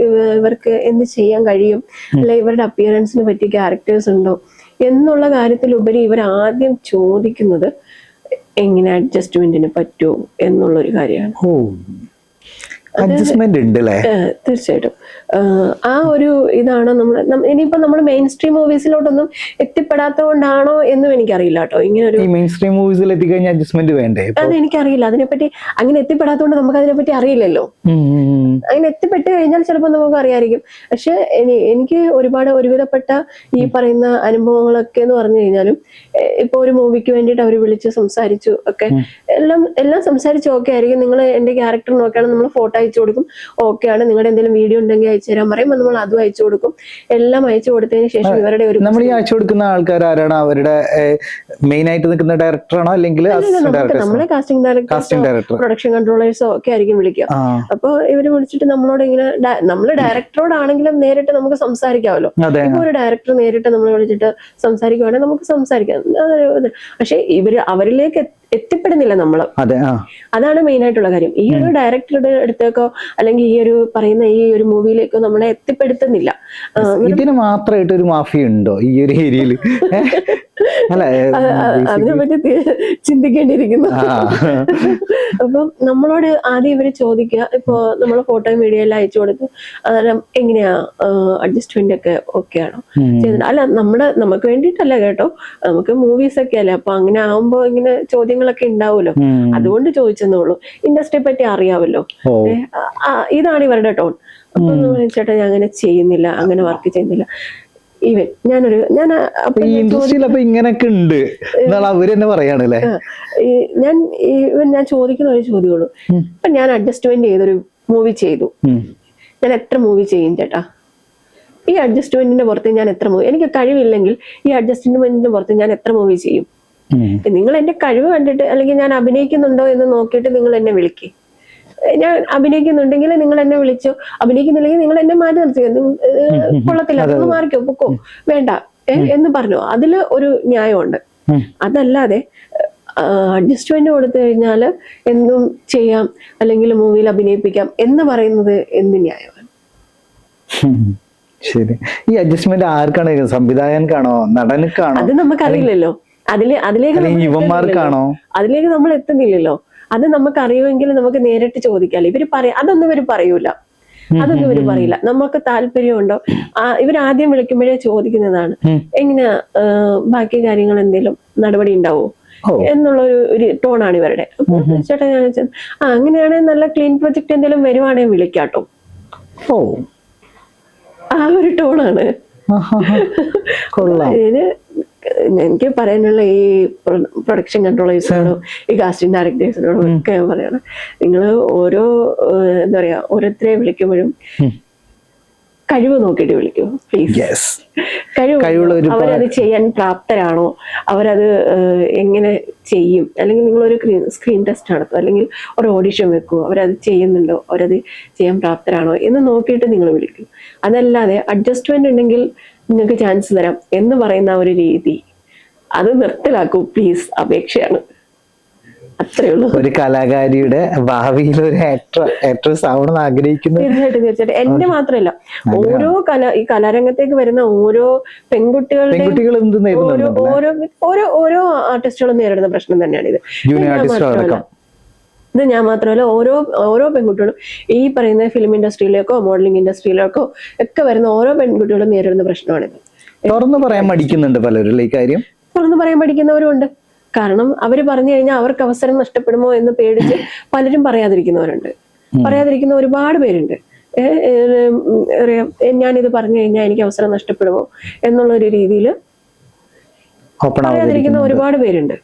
ഇവർക്ക് എന്ത് ചെയ്യാൻ കഴിയും, അല്ലെ ഇവരുടെ അപ്പിയറൻസിന് പറ്റിയ ക്യാരക്ടേഴ്സ് ഉണ്ടോ എന്നുള്ള കാര്യത്തിലുപരി ഇവർ ആദ്യം ചോദിക്കുന്നത് എങ്ങനെ അഡ്ജസ്റ്റ്മെന്റിന് പറ്റുമോ എന്നുള്ളൊരു കാര്യമാണ്. അഡ്ജസ്റ്റ്മെന്റ് ഉണ്ട് അല്ലേ? തീർച്ചയായിട്ടും. ആ ഒരു ഇതാണ് ഇനിയിപ്പോ നമ്മൾ മെയിൻ സ്ട്രീം മൂവീസിലോട്ടൊന്നും എത്തിപ്പെടാത്തത് കൊണ്ടാണോ എന്നും എനിക്കറിയില്ല കേട്ടോ. ഇങ്ങനെ ഒരു മെയിൻ സ്ട്രീം മൂവീസിൽ എത്തിക്കഴിഞ്ഞാൽ അഡ്ജസ്റ്റ്മെന്റ് വേണ്ടേ? അത് എനിക്കറിയില്ല. അതിനെപ്പറ്റി അങ്ങനെ എത്തിപ്പെടാത്തതുകൊണ്ട് നമുക്ക് അതിനെപ്പറ്റി അറിയില്ലല്ലോ. അങ്ങനെ എത്തിപ്പെട്ട് കഴിഞ്ഞാൽ ചിലപ്പോൾ നമുക്ക് അറിയായിരിക്കും. പക്ഷെ എനിക്ക് ഒരുവിധപ്പെട്ട ഈ പറയുന്ന അനുഭവങ്ങളൊക്കെ എന്ന് പറഞ്ഞു കഴിഞ്ഞാലും, ഇപ്പൊ ഒരു മൂവിക്ക് വേണ്ടിയിട്ട് അവർ വിളിച്ച് സംസാരിച്ചു ഒക്കെ, എല്ലാം സംസാരിച്ച് ഓക്കെ ആയിരിക്കും. നിങ്ങൾ എന്റെ ക്യാരക്ടർ നോക്കുകയാണെങ്കിൽ നമ്മൾ ഫോട്ടോ അയച്ചു കൊടുക്കും, ഓക്കെയാണ്. നിങ്ങളുടെ എന്തെങ്കിലും വീഡിയോ ഉണ്ടെങ്കിൽ അയച്ചു തരാൻ പറയുമ്പോൾ നമ്മൾ അതും അയച്ചു കൊടുക്കും. എല്ലാം അയച്ചു കൊടുത്തതിന് ശേഷം ഇവരുടെ ഒരു നമ്മൾ ഈ അയച്ചു കൊടുക്കുന്ന ആൾക്കാർ ആരാണ്? അവരുടെ മെയിൻ ആയിട്ട് നിൽക്കുന്ന ഡയറക്ടറാണോ അല്ലെങ്കിൽ നമ്മളെ കാസ്റ്റിംഗ് ഡയറക്ടർ, പ്രൊഡക്ഷൻ കൺട്രോളേഴ്സോ ഒക്കെ ആയിരിക്കും വിളിക്കുക. അപ്പൊ ഇവര് വിളിച്ചിട്ട് നമ്മളോട് ഇങ്ങനെ, നമ്മള് ഡയറക്ടറോടാണെങ്കിലും നേരിട്ട് നമുക്ക് സംസാരിക്കാമല്ലോ. ഇപ്പൊ ഒരു ഡയറക്ടർ നേരിട്ട് നമ്മൾ വിളിച്ചിട്ട് സംസാരിക്കുവാണെങ്കിൽ നമുക്ക് സംസാരിക്കാം. പക്ഷെ അവരിലേക്ക് എത്തിപ്പെടുന്നില്ല നമ്മള്. അതാണ് മെയിൻ ആയിട്ടുള്ള കാര്യം. ഈ ഒരു ഡയറക്ടറുടെ അടുത്തേക്കോ അല്ലെങ്കിൽ ഈ ഒരു പറയുന്ന ഈ ഒരു മൂവിയിലേക്കോ നമ്മളെ എത്തിപ്പെടുത്തുന്നില്ല. ഇതിന് മാത്രമായിട്ട് ഒരു മാഫിയ ഉണ്ടോ ഈ ഒരു ഏരിയയിൽ? അതിനെപ്പറ്റി ചിന്തിക്കേണ്ടിയിരിക്കുന്നു. അപ്പം നമ്മളോട് ആദ്യം ഇവര് ചോദിക്കുക, ഇപ്പൊ നമ്മള് ഫോട്ടോയും വീഡിയോ എല്ലാം അയച്ചു കൊടുത്ത് എങ്ങനെയാ അഡ്ജസ്റ്റ്മെന്റ് ഒക്കെ ഓക്കെ ആണോ ചെയ്യുന്നത്? അല്ല, നമുക്ക് വേണ്ടിയിട്ടല്ല കേട്ടോ, നമുക്ക് മൂവീസ് ഒക്കെ അല്ലേ. അപ്പൊ അങ്ങനെ ആവുമ്പോ ഇങ്ങനെ ചോദ്യങ്ങളൊക്കെ ഉണ്ടാവുമല്ലോ, അതുകൊണ്ട് ചോദിച്ചെന്നുള്ളൂ. ഇൻഡസ്ട്രിയെ പറ്റി അറിയാമല്ലോ. ഇതാണ് ഇവരുടെ ടോൺ. അപ്പൊ ചേട്ടാ ഞാൻ അങ്ങനെ ചെയ്യുന്നില്ല, അങ്ങനെ വർക്ക് ചെയ്യുന്നില്ല. ഈവൻ ഇങ്ങനൊക്കെ ഉണ്ട് അവരെന്നെ പറയാണല്ലേ. ഞാൻ ചോദിക്കുന്ന ഒരു ചോദ്യമുള്ളൂ. ഇപ്പൊ ഞാൻ അഡ്ജസ്റ്റ്മെന്റ് ചെയ്തൊരു മൂവി ചെയ്തു, ഞാൻ എത്ര മൂവി ചെയ്യും ചേട്ടാ? ഈ അഡ്ജസ്റ്റ്മെന്റിന്റെ പുറത്ത് ഞാൻ എത്ര മൂവി, എനിക്ക് കഴിവില്ലെങ്കിൽ ഈ അഡ്ജസ്റ്റ്മെന്റിന്റെ പുറത്ത് ഞാൻ എത്ര മൂവി ചെയ്യും? നിങ്ങൾ എന്റെ കഴിവ് കണ്ടിട്ട് അല്ലെങ്കിൽ ഞാൻ അഭിനയിക്കുന്നുണ്ടോ എന്ന് നോക്കിയിട്ട് നിങ്ങൾ എന്നെ വിളിക്കേ. ഞാൻ അഭിനയിക്കുന്നുണ്ടെങ്കിൽ നിങ്ങൾ എന്നെ വിളിച്ചോ, അഭിനയിക്കുന്നില്ലെങ്കിൽ നിങ്ങൾ എന്നെ മാറ്റി നിർത്തിയോ, കൊള്ളത്തില്ല ഒന്ന് മാറിക്കോ പൊക്കോ വേണ്ട എന്ന് പറഞ്ഞോ, അതില് ഒരു ന്യായമുണ്ട്. അതല്ലാതെ അഡ്ജസ്റ്റ്മെന്റ് കൊടുത്തു കഴിഞ്ഞാൽ എന്തും ചെയ്യാം അല്ലെങ്കിൽ മൂവിയിൽ അഭിനയിപ്പിക്കാം എന്ന് പറയുന്നത് എന്ത് ന്യായമാണ്? ശരി, ഈ അഡ്ജസ്റ്റ്മെന്റ് ആർക്കാണ്? സംവിധായകൻക്കാണോ, നടനക്കാണോ? അത് നമുക്കറിയില്ലല്ലോ. അതിലേക്ക് നമ്മൾ എത്തുന്നില്ലല്ലോ. അത് നമുക്ക് അറിയുമെങ്കിൽ നമുക്ക് നേരിട്ട് ചോദിക്കാമല്ലോ. അതൊന്നും ഇവര് പറയൂല, അതൊന്നും ഇവര് പറയില്ല. നമുക്ക് താല്പര്യമുണ്ടോ? ഇവരാദ്യം വിളിക്കുമ്പോഴേ ചോദിക്കുന്നതാണ് എങ്ങനെയാ ബാക്കി കാര്യങ്ങൾ എന്തെങ്കിലും നടപടി ഉണ്ടാവോ എന്നുള്ള ഒരു ടോണാണ് ഇവരുടെ. ചേട്ടാ ഞാൻ അങ്ങനെയാണെങ്കിൽ നല്ല ക്ലീൻ പ്രൊജക്ട് എന്തെങ്കിലും വരുവാണെങ്കിൽ വിളിക്കാട്ടോ, ആ ഒരു ടോണാണ്. എനിക്ക് പറയാനുള്ള ഈ പ്രൊഡക്ഷൻ കൺട്രോളേഴ്സിനോടും ഈ കാസ്റ്റിംഗ് ഡയറക്ടേഴ്സിനോടും ഒക്കെ പറയണം, നിങ്ങൾ എന്താ പറയാ, ഓരോരുത്തരെ വിളിക്കുമ്പോഴും കഴിവ് നോക്കിയിട്ട് വിളിക്കൂ പ്ലീസ്. അവരത് ചെയ്യാൻ പ്രാപ്തരാണോ, അവരത് എങ്ങനെ ചെയ്യും, അല്ലെങ്കിൽ നിങ്ങളൊരു സ്ക്രീൻ ടെസ്റ്റ് നടത്തും അല്ലെങ്കിൽ ഒരു ഓഡിഷൻ വെക്കുമോ, അവരത് ചെയ്യുന്നുണ്ടോ, അവരത് ചെയ്യാൻ പ്രാപ്തരാണോ എന്ന് നോക്കിയിട്ട് നിങ്ങൾ വിളിക്കും. അതല്ലാതെ അഡ്ജസ്റ്റ്മെന്റ് ഉണ്ടെങ്കിൽ നിങ്ങൾക്ക് ചാൻസ് തരാം എന്ന് പറയുന്ന ഒരു രീതി അത് നിർത്തലാക്കൂ പ്ലീസ്, അപേക്ഷയാണ്. അത്രേ ഉള്ളൂ. ഒരു കലാകാരിയുടെ ഭാവിയിൽ ഒരു ആക്ട്രസ് ആവണമെന്ന് ആഗ്രഹിക്കുന്ന തീർച്ചയായിട്ടും എന്റെ മാത്രമല്ല, ഓരോ ഈ കലാരംഗത്തേക്ക് വരുന്ന ഓരോ പെൺകുട്ടികൾ ഓരോ ആർട്ടിസ്റ്റുകളും നേരിടുന്ന പ്രശ്നം തന്നെയാണ് ഇത്. ജൂനിയർ ആർട്ടിസ്റ്റുകളടക്കം. ഇത് ഞാൻ മാത്രമല്ല, ഓരോ പെൺകുട്ടികളും ഈ പറയുന്ന ഫിലിം ഇൻഡസ്ട്രിയിലേക്കോ മോഡലിംഗ് ഇൻഡസ്ട്രിയിലേക്കോ ഒക്കെ വരുന്ന ഓരോ പെൺകുട്ടികളും നേരിടുന്ന പ്രശ്നമാണിത്. തുറന്നു പറയാൻ മടിക്കുന്നുണ്ട് പലരും ഈ കാര്യം. തുറന്നു പറയാൻ പഠിക്കുന്നവരും ഉണ്ട്. കാരണം അവര് പറഞ്ഞു കഴിഞ്ഞാൽ അവർക്ക് അവസരം നഷ്ടപ്പെടുമോ എന്ന് പേടിച്ച് പലരും പറയാതിരിക്കുന്നവരുണ്ട്. പറയാതിരിക്കുന്ന ഒരുപാട് പേരുണ്ട്. ഞാനിത് പറഞ്ഞു കഴിഞ്ഞാൽ എനിക്ക് അവസരം നഷ്ടപ്പെടുമോ എന്നുള്ളൊരു രീതിയിൽ പറയാതിരിക്കുന്ന ഒരുപാട് പേരുണ്ട്.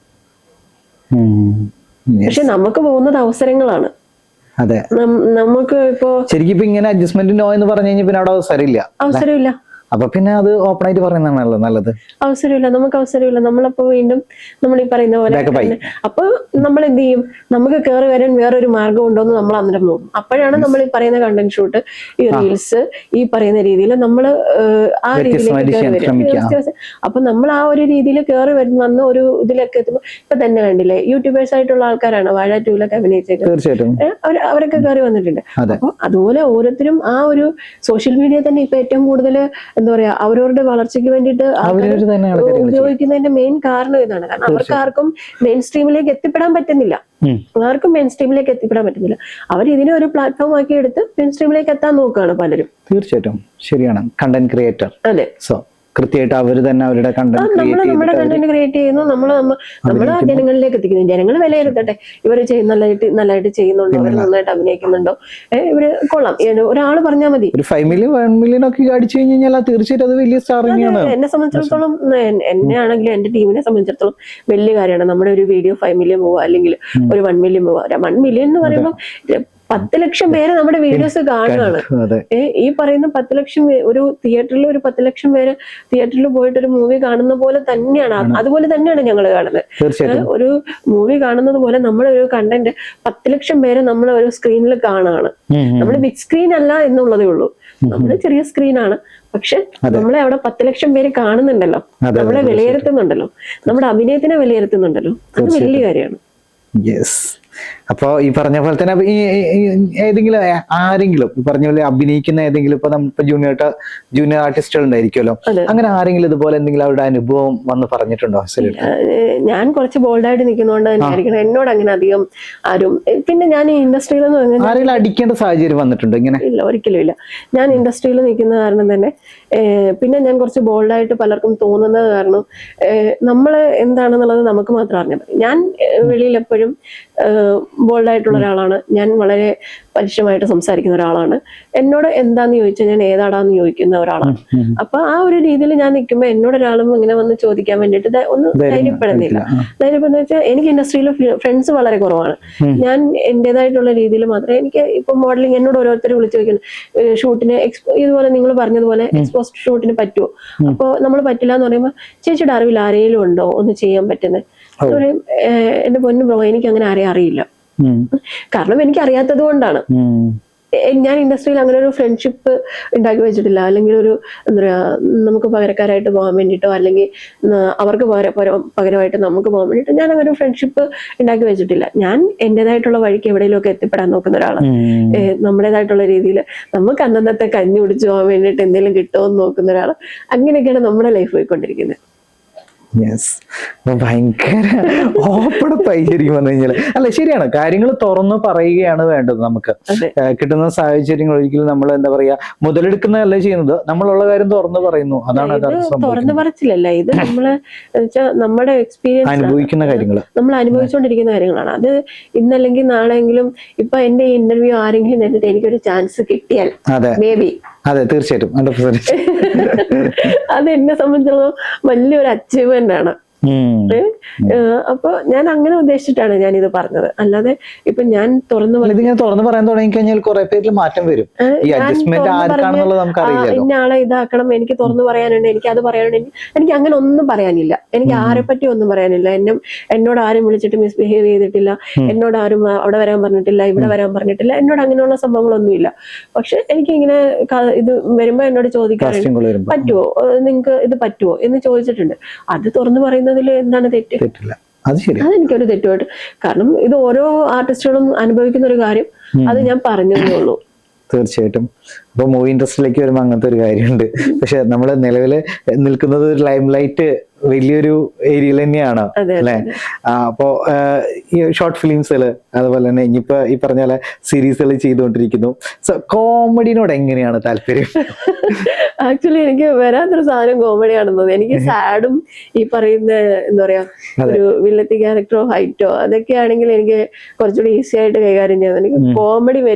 പക്ഷെ നമുക്ക് പോകുന്നത് അവസരങ്ങളാണ്. അതെ, നമുക്ക് ഇപ്പോ ശരിക്കും ഇങ്ങനെ അഡ്ജസ്റ്റ്മെന്റ് നോ എന്ന് പറഞ്ഞു കഴിഞ്ഞാൽ പിന്നെ അവിടെ അവസരമില്ല. അപ്പൊ പിന്നെ അത് ഓപ്പൺ ആയിട്ട് പറയുന്നതാണല്ലോ നല്ലത്. അവസരമില്ല, നമുക്ക് അവസരമില്ല. നമ്മളപ്പോ വീണ്ടും നമ്മൾ ഈ പറയുന്ന പോലെ അപ്പൊ നമ്മൾ എന്ത് ചെയ്യും? നമുക്ക് കയറി വരാൻ വേറൊരു മാർഗം ഉണ്ടോ എന്ന് നമ്മൾ അന്നേരം നോക്കും. അപ്പോഴാണ് നമ്മൾ ഈ പറയുന്ന കണ്ടന്റ് ഷൂട്ട്, ഈ റീൽസ്, ഈ പറയുന്ന രീതിയിൽ നമ്മൾ ആ രീതിയിലേക്ക് അപ്പൊ നമ്മൾ ആ ഒരു രീതിയിൽ കയറി വന്ന ഒരു ഇതിലൊക്കെ എത്തുമ്പോൾ ഇപ്പൊ തന്നെ കണ്ടില്ലേ, യൂട്യൂബേഴ്സ് ആയിട്ടുള്ള ആൾക്കാരാണ് വാഴ 2 അഭിനയിച്ചേക്കുന്നത്. അവരൊക്കെ കയറി വന്നിട്ടുണ്ട്. അപ്പൊ അതുപോലെ ഓരോരുത്തരും ആ ഒരു സോഷ്യൽ മീഡിയ തന്നെ ഇപ്പൊ ഏറ്റവും കൂടുതൽ എന്താ പറയാ, അവരവരുടെ വളർച്ചയ്ക്ക് വേണ്ടിയിട്ട് ഉപയോഗിക്കുന്നതിന്റെ മെയിൻ കാരണം ഇതാണ്. കാരണം അവർക്ക് ആർക്കും മെയിൻ സ്ട്രീമിലേക്ക് എത്തിപ്പെടാൻ പറ്റുന്നില്ല. അവർ ഇതിനെ ഒരു പ്ലാറ്റ്ഫോം ആക്കി എടുത്ത് മെയിൻ സ്ട്രീമിലേക്ക് എത്താൻ നോക്കുകയാണ് പലരും. തീർച്ചയായിട്ടും ശരിയാണ്. Content creator. അതെ, കൃത്യമായിട്ട് അവര് തന്നെ അവരുടെ നമ്മുടെ കണ്ടന്റ് ക്രിയേറ്റ് ചെയ്യുന്നു, നമ്മൾ ജനങ്ങളിലേക്ക് എത്തിക്കുന്നു. ജനങ്ങൾ വിലയിരുത്തട്ടെ, ഇവര് നല്ലതായിട്ട് ചെയ്യുന്നുണ്ടോ, ഇവർ നന്നായിട്ട് അഭിനയിക്കുന്നുണ്ടോ, ഇവര് കൊള്ളാം. ഒരാൾ പറഞ്ഞാൽ മതി. 5 മില്യൺ 1 മില്യൺ ഒക്കെ അടിച്ചു കഴിഞ്ഞാൽ തീർച്ചയായിട്ടും അത് വലിയ സ്റ്റാർ തന്നെയാണ്. എന്നെ സംബന്ധിച്ചിടത്തോളം, എന്നെ ആണെങ്കിലും എന്റെ ടീമിനെ സംബന്ധിച്ചിടത്തോളം വലിയ കാര്യമാണ്. നമ്മുടെ ഒരു വീഡിയോ 5 മില്യൺ പോവുക, അല്ലെങ്കിൽ ഒരു 1 മില്യൺ പോവുക. 1 മില്യൺ എന്ന് പറയുമ്പോൾ 10 ലക്ഷം പേര് നമ്മുടെ വീഡിയോസ് കാണുകയാണ്. ഈ പറയുന്ന 10 ലക്ഷം ഒരു തിയേറ്ററിൽ 10 ലക്ഷം പേര് തിയേറ്ററിൽ പോയിട്ട് ഒരു മൂവി കാണുന്ന പോലെ തന്നെയാണ്. അതുപോലെ തന്നെയാണ് ഞങ്ങൾ കാണുന്നത്. ഒരു മൂവി കാണുന്നത് പോലെ നമ്മുടെ ഒരു കണ്ടന്റ് 10 ലക്ഷം പേര് നമ്മൾ ഒരു സ്ക്രീനിൽ കാണുകയാണ്. നമ്മൾ ബിഗ് സ്ക്രീൻ അല്ല എന്നുള്ളതേ ഉള്ളൂ. നമ്മള് ചെറിയ സ്ക്രീനാണ്. പക്ഷെ നമ്മളെ അവിടെ 10 ലക്ഷം പേര് കാണുന്നുണ്ടല്ലോ, നമ്മളെ വിലയിരുത്തുന്നുണ്ടല്ലോ, നമ്മുടെ അഭിനയത്തിനെ വിലയിരുത്തുന്നുണ്ടല്ലോ. അത് വലിയ കാര്യമാണ്. അപ്പൊ ഈ പറഞ്ഞ പോലെ തന്നെ ഏതെങ്കിലും ആരെങ്കിലും ഈ പറഞ്ഞ പോലെ അഭിനയിക്കുന്ന ഏതെങ്കിലും ഇപ്പൊ നമ്മളിപ്പോ ജൂനിയർ ആർട്ടിസ്റ്റുകൾ ഉണ്ടായിരിക്കുമല്ലോ, അങ്ങനെ ആരെങ്കിലും ഇതുപോലെ എന്തെങ്കിലും അവരുടെ അനുഭവം വന്ന് പറഞ്ഞിട്ടുണ്ടോ? ഞാൻ കുറച്ച് ബോൾഡായിട്ട് നിൽക്കുന്നതുകൊണ്ട് തന്നെ ആയിരിക്കണം എന്നോട് അങ്ങനെ അധികം ആരും. പിന്നെ ഞാൻ ഈ ഇൻഡസ്ട്രിയിലൊന്നും ആരെങ്കിലും അടിക്കേണ്ട സാഹചര്യം വന്നിട്ടുണ്ടോ? ഇങ്ങനെ ഇല്ല, ഒരിക്കലും ഇല്ല. ഞാൻ ഇൻഡസ്ട്രിയിൽ നിൽക്കുന്ന കാരണം തന്നെ, പിന്നെ ഞാൻ കുറച്ച് ബോൾഡായിട്ട് പലർക്കും തോന്നുന്നത് കാരണം നമ്മള് എന്താണെന്നുള്ളത് നമുക്ക് മാത്രം അറിഞ്ഞാൽ മതി. ഞാൻ വെളിയിൽ എപ്പോഴും ബോൾഡായിട്ടുള്ള ഒരാളാണ്. ഞാൻ വളരെ പരുഷമായിട്ട് സംസാരിക്കുന്ന ഒരാളാണ്. എന്നോട് എന്താന്ന് ചോദിച്ചാൽ ഞാൻ ഏതാടാന്ന് ചോദിക്കുന്ന ഒരാളാണ്. അപ്പൊ ആ ഒരു രീതിയിൽ ഞാൻ നിൽക്കുമ്പോൾ എന്നോട് ഒരാളും ഇങ്ങനെ വന്ന് ചോദിക്കാൻ വേണ്ടിയിട്ട് ഒന്നും ധൈര്യപ്പെടുന്നില്ല. ധൈര്യപ്പെടുന്ന വെച്ചാൽ എനിക്ക് ഇൻഡസ്ട്രിയിൽ ഫ്രണ്ട്സ് വളരെ കുറവാണ്. ഞാൻ എന്റേതായിട്ടുള്ള രീതിയിൽ മാത്രമേ, എനിക്ക് ഇപ്പൊ മോഡലിംഗ് എന്നോട് ഓരോരുത്തർ വിളിച്ചു ചോദിക്കുന്നു, ഷൂട്ടിന് ഇതുപോലെ നിങ്ങൾ പറഞ്ഞതുപോലെ എക്സ്പോസ്റ്റ് ഷൂട്ടിന് പറ്റുമോ? അപ്പോൾ നമ്മൾ പറ്റില്ല എന്ന് പറയുമ്പോൾ ചേച്ചിയുടെ അറിവിൽ ആരെങ്കിലും ഉണ്ടോ ഒന്ന് ചെയ്യാൻ പറ്റുന്നത്? എന്റെ പൊന്നു ബ്രോ, എനിക്ക് അങ്ങനെ ആരെയും അറിയില്ല. കാരണം എനിക്ക് അറിയാത്തത് കൊണ്ടാണ്. ഞാൻ ഇൻഡസ്ട്രിയിൽ അങ്ങനെ ഒരു ഫ്രണ്ട്ഷിപ്പ് ഉണ്ടാക്കി വെച്ചിട്ടില്ല. അല്ലെങ്കിൽ ഒരു എന്താ പറയാ, നമുക്ക് പകരക്കാരായിട്ട് പോകാൻ വേണ്ടിയിട്ടോ അല്ലെങ്കിൽ അവർക്ക് പകരമായിട്ട് നമുക്ക് പോകാൻ വേണ്ടിയിട്ടോ ഞാൻ അങ്ങനെ ഒരു ഫ്രണ്ട്ഷിപ്പ് ഉണ്ടാക്കി വെച്ചിട്ടില്ല. ഞാൻ എന്റേതായിട്ടുള്ള വഴിക്ക് എവിടെയെങ്കിലും ഒക്കെ എത്തിപ്പെടാൻ നോക്കുന്ന ഒരാളാണ്. നമ്മുടേതായിട്ടുള്ള രീതിയിൽ നമുക്ക് അന്നത്തെ കഞ്ഞി കുടിച്ചു പോകാൻ വേണ്ടിയിട്ട് എന്തെങ്കിലും കിട്ടുമോ എന്ന് നോക്കുന്ന ഒരാൾ. അങ്ങനെയൊക്കെയാണ് നമ്മുടെ ലൈഫ് പോയിക്കൊണ്ടിരിക്കുന്നത്. ഭയങ്കര ഓപ്പണപ്പായി ശരിക്കും പറഞ്ഞു കഴിഞ്ഞാൽ. അല്ല, ശരിയാണ്, കാര്യങ്ങൾ തുറന്ന് പറയുകയാണ് വേണ്ടത്. നമുക്ക് കിട്ടുന്ന സാഹചര്യങ്ങൾ ഒരിക്കലും നമ്മൾ എന്താ പറയാ മുതലെടുക്കുന്നതല്ല ചെയ്യുന്നത്, നമ്മളുള്ള കാര്യം തുറന്ന് പറയുന്നു. അതാണ് തുറന്നു പറച്ചിലല്ല, ഇത് നമ്മള് നമ്മുടെ എക്സ്പീരിയൻസ് അനുഭവിക്കുന്ന കാര്യങ്ങൾ, നമ്മൾ അനുഭവിച്ചുകൊണ്ടിരിക്കുന്ന കാര്യങ്ങളാണ്. അത് ഇന്നല്ലെങ്കിൽ നാളെയെങ്കിലും ഇപ്പൊ എന്റെ ഇന്റർവ്യൂ ആരെങ്കിലും നേരിട്ട് എനിക്കൊരു ചാൻസ് കിട്ടിയാൽ മേ ബി, അതെ തീർച്ചയായിട്ടും അത് എന്നെ സംബന്ധിച്ചിടത്തോളം വലിയൊരു അച്ചീവ്മെന്റ് ആണ്. അപ്പൊ ഞാൻ അങ്ങനെ ഉദ്ദേശിച്ചിട്ടാണ് ഞാൻ ഇത് പറഞ്ഞത്. അല്ലാതെ ഇപ്പൊ ഞാൻ തുറന്നു പറയാൻ തുടങ്ങി കഴിഞ്ഞാൽ കുറെ പേരിൽ മാറ്റം വരും. ഇന്ന ആളെ ഇതാക്കണം, എനിക്ക് തുറന്നു പറയാനുണ്ട്, എനിക്ക് അത് പറയാനുണ്ട്, എനിക്ക് അങ്ങനെ ഒന്നും പറയാനില്ല. എനിക്ക് ആരെ പറ്റി ഒന്നും പറയാനില്ല. എന്നോട് ആരും വിളിച്ചിട്ട് മിസ്ബിഹേവ് ചെയ്തിട്ടില്ല, എന്നോട് ആരും അവിടെ വരാൻ പറഞ്ഞിട്ടില്ല, ഇവിടെ വരാൻ പറഞ്ഞിട്ടില്ല, എന്നോട് അങ്ങനെയുള്ള സംഭവങ്ങളൊന്നുമില്ല. പക്ഷെ എനിക്ക് ഇങ്ങനെ ഇത് വരുമ്പോ എന്നോട് ചോദിക്കാറുണ്ട്, പറ്റുമോ നിങ്ങൾക്ക് ഇത് പറ്റുമോ എന്ന് ചോദിച്ചിട്ടുണ്ട്. അത് തുറന്നു പറയുന്നതിൽ എന്താണ് തെറ്റ്? അത് ശരി. അതെനിക്കൊരു തെറ്റുമായിട്ട്, കാരണം ഇത് ഓരോ ആർട്ടിസ്റ്റുകളും അനുഭവിക്കുന്ന ഒരു കാര്യം, അത് ഞാൻ പറഞ്ഞതേ ഉള്ളൂ. തീർച്ചയായിട്ടും. അപ്പൊ മൂവി ഇൻഡസ്ട്രിയിലേക്ക് വരുമ്പോൾ അങ്ങനത്തെ ഒരു കാര്യമുണ്ട്. പക്ഷെ നമ്മൾ നിലവില് നിൽക്കുന്നത് ഒരു ലൈം ലൈറ്റ് വലിയൊരു ഏരിയയിൽ തന്നെയാണ് അല്ലെ. അപ്പോ ഈ ഷോർട്ട് ഫിലിംസുകള്, അതുപോലെ തന്നെ ഇനിയിപ്പോ ഈ പറഞ്ഞ പോലെ സീരീസുകൾ ചെയ്തുകൊണ്ടിരിക്കുന്നു. സോ കോമഡിനോട് എങ്ങനെയാണ് താല്പര്യം? ആക്ച്വലി എനിക്ക് വരാത്തൊരു സാധനം കോമഡിയാണെന്നത്. എനിക്ക് സാഡും ഈ പറയുന്ന എന്താ പറയാ ഒരു വില്ലത്തി ക്യാരക്ടറോ ഹൈറ്റോ അതൊക്കെ ആണെങ്കിൽ എനിക്ക് കുറച്ചുകൂടി ഈസി ആയിട്ട് കൈകാര്യം ചെയ്യാം. എനിക്ക്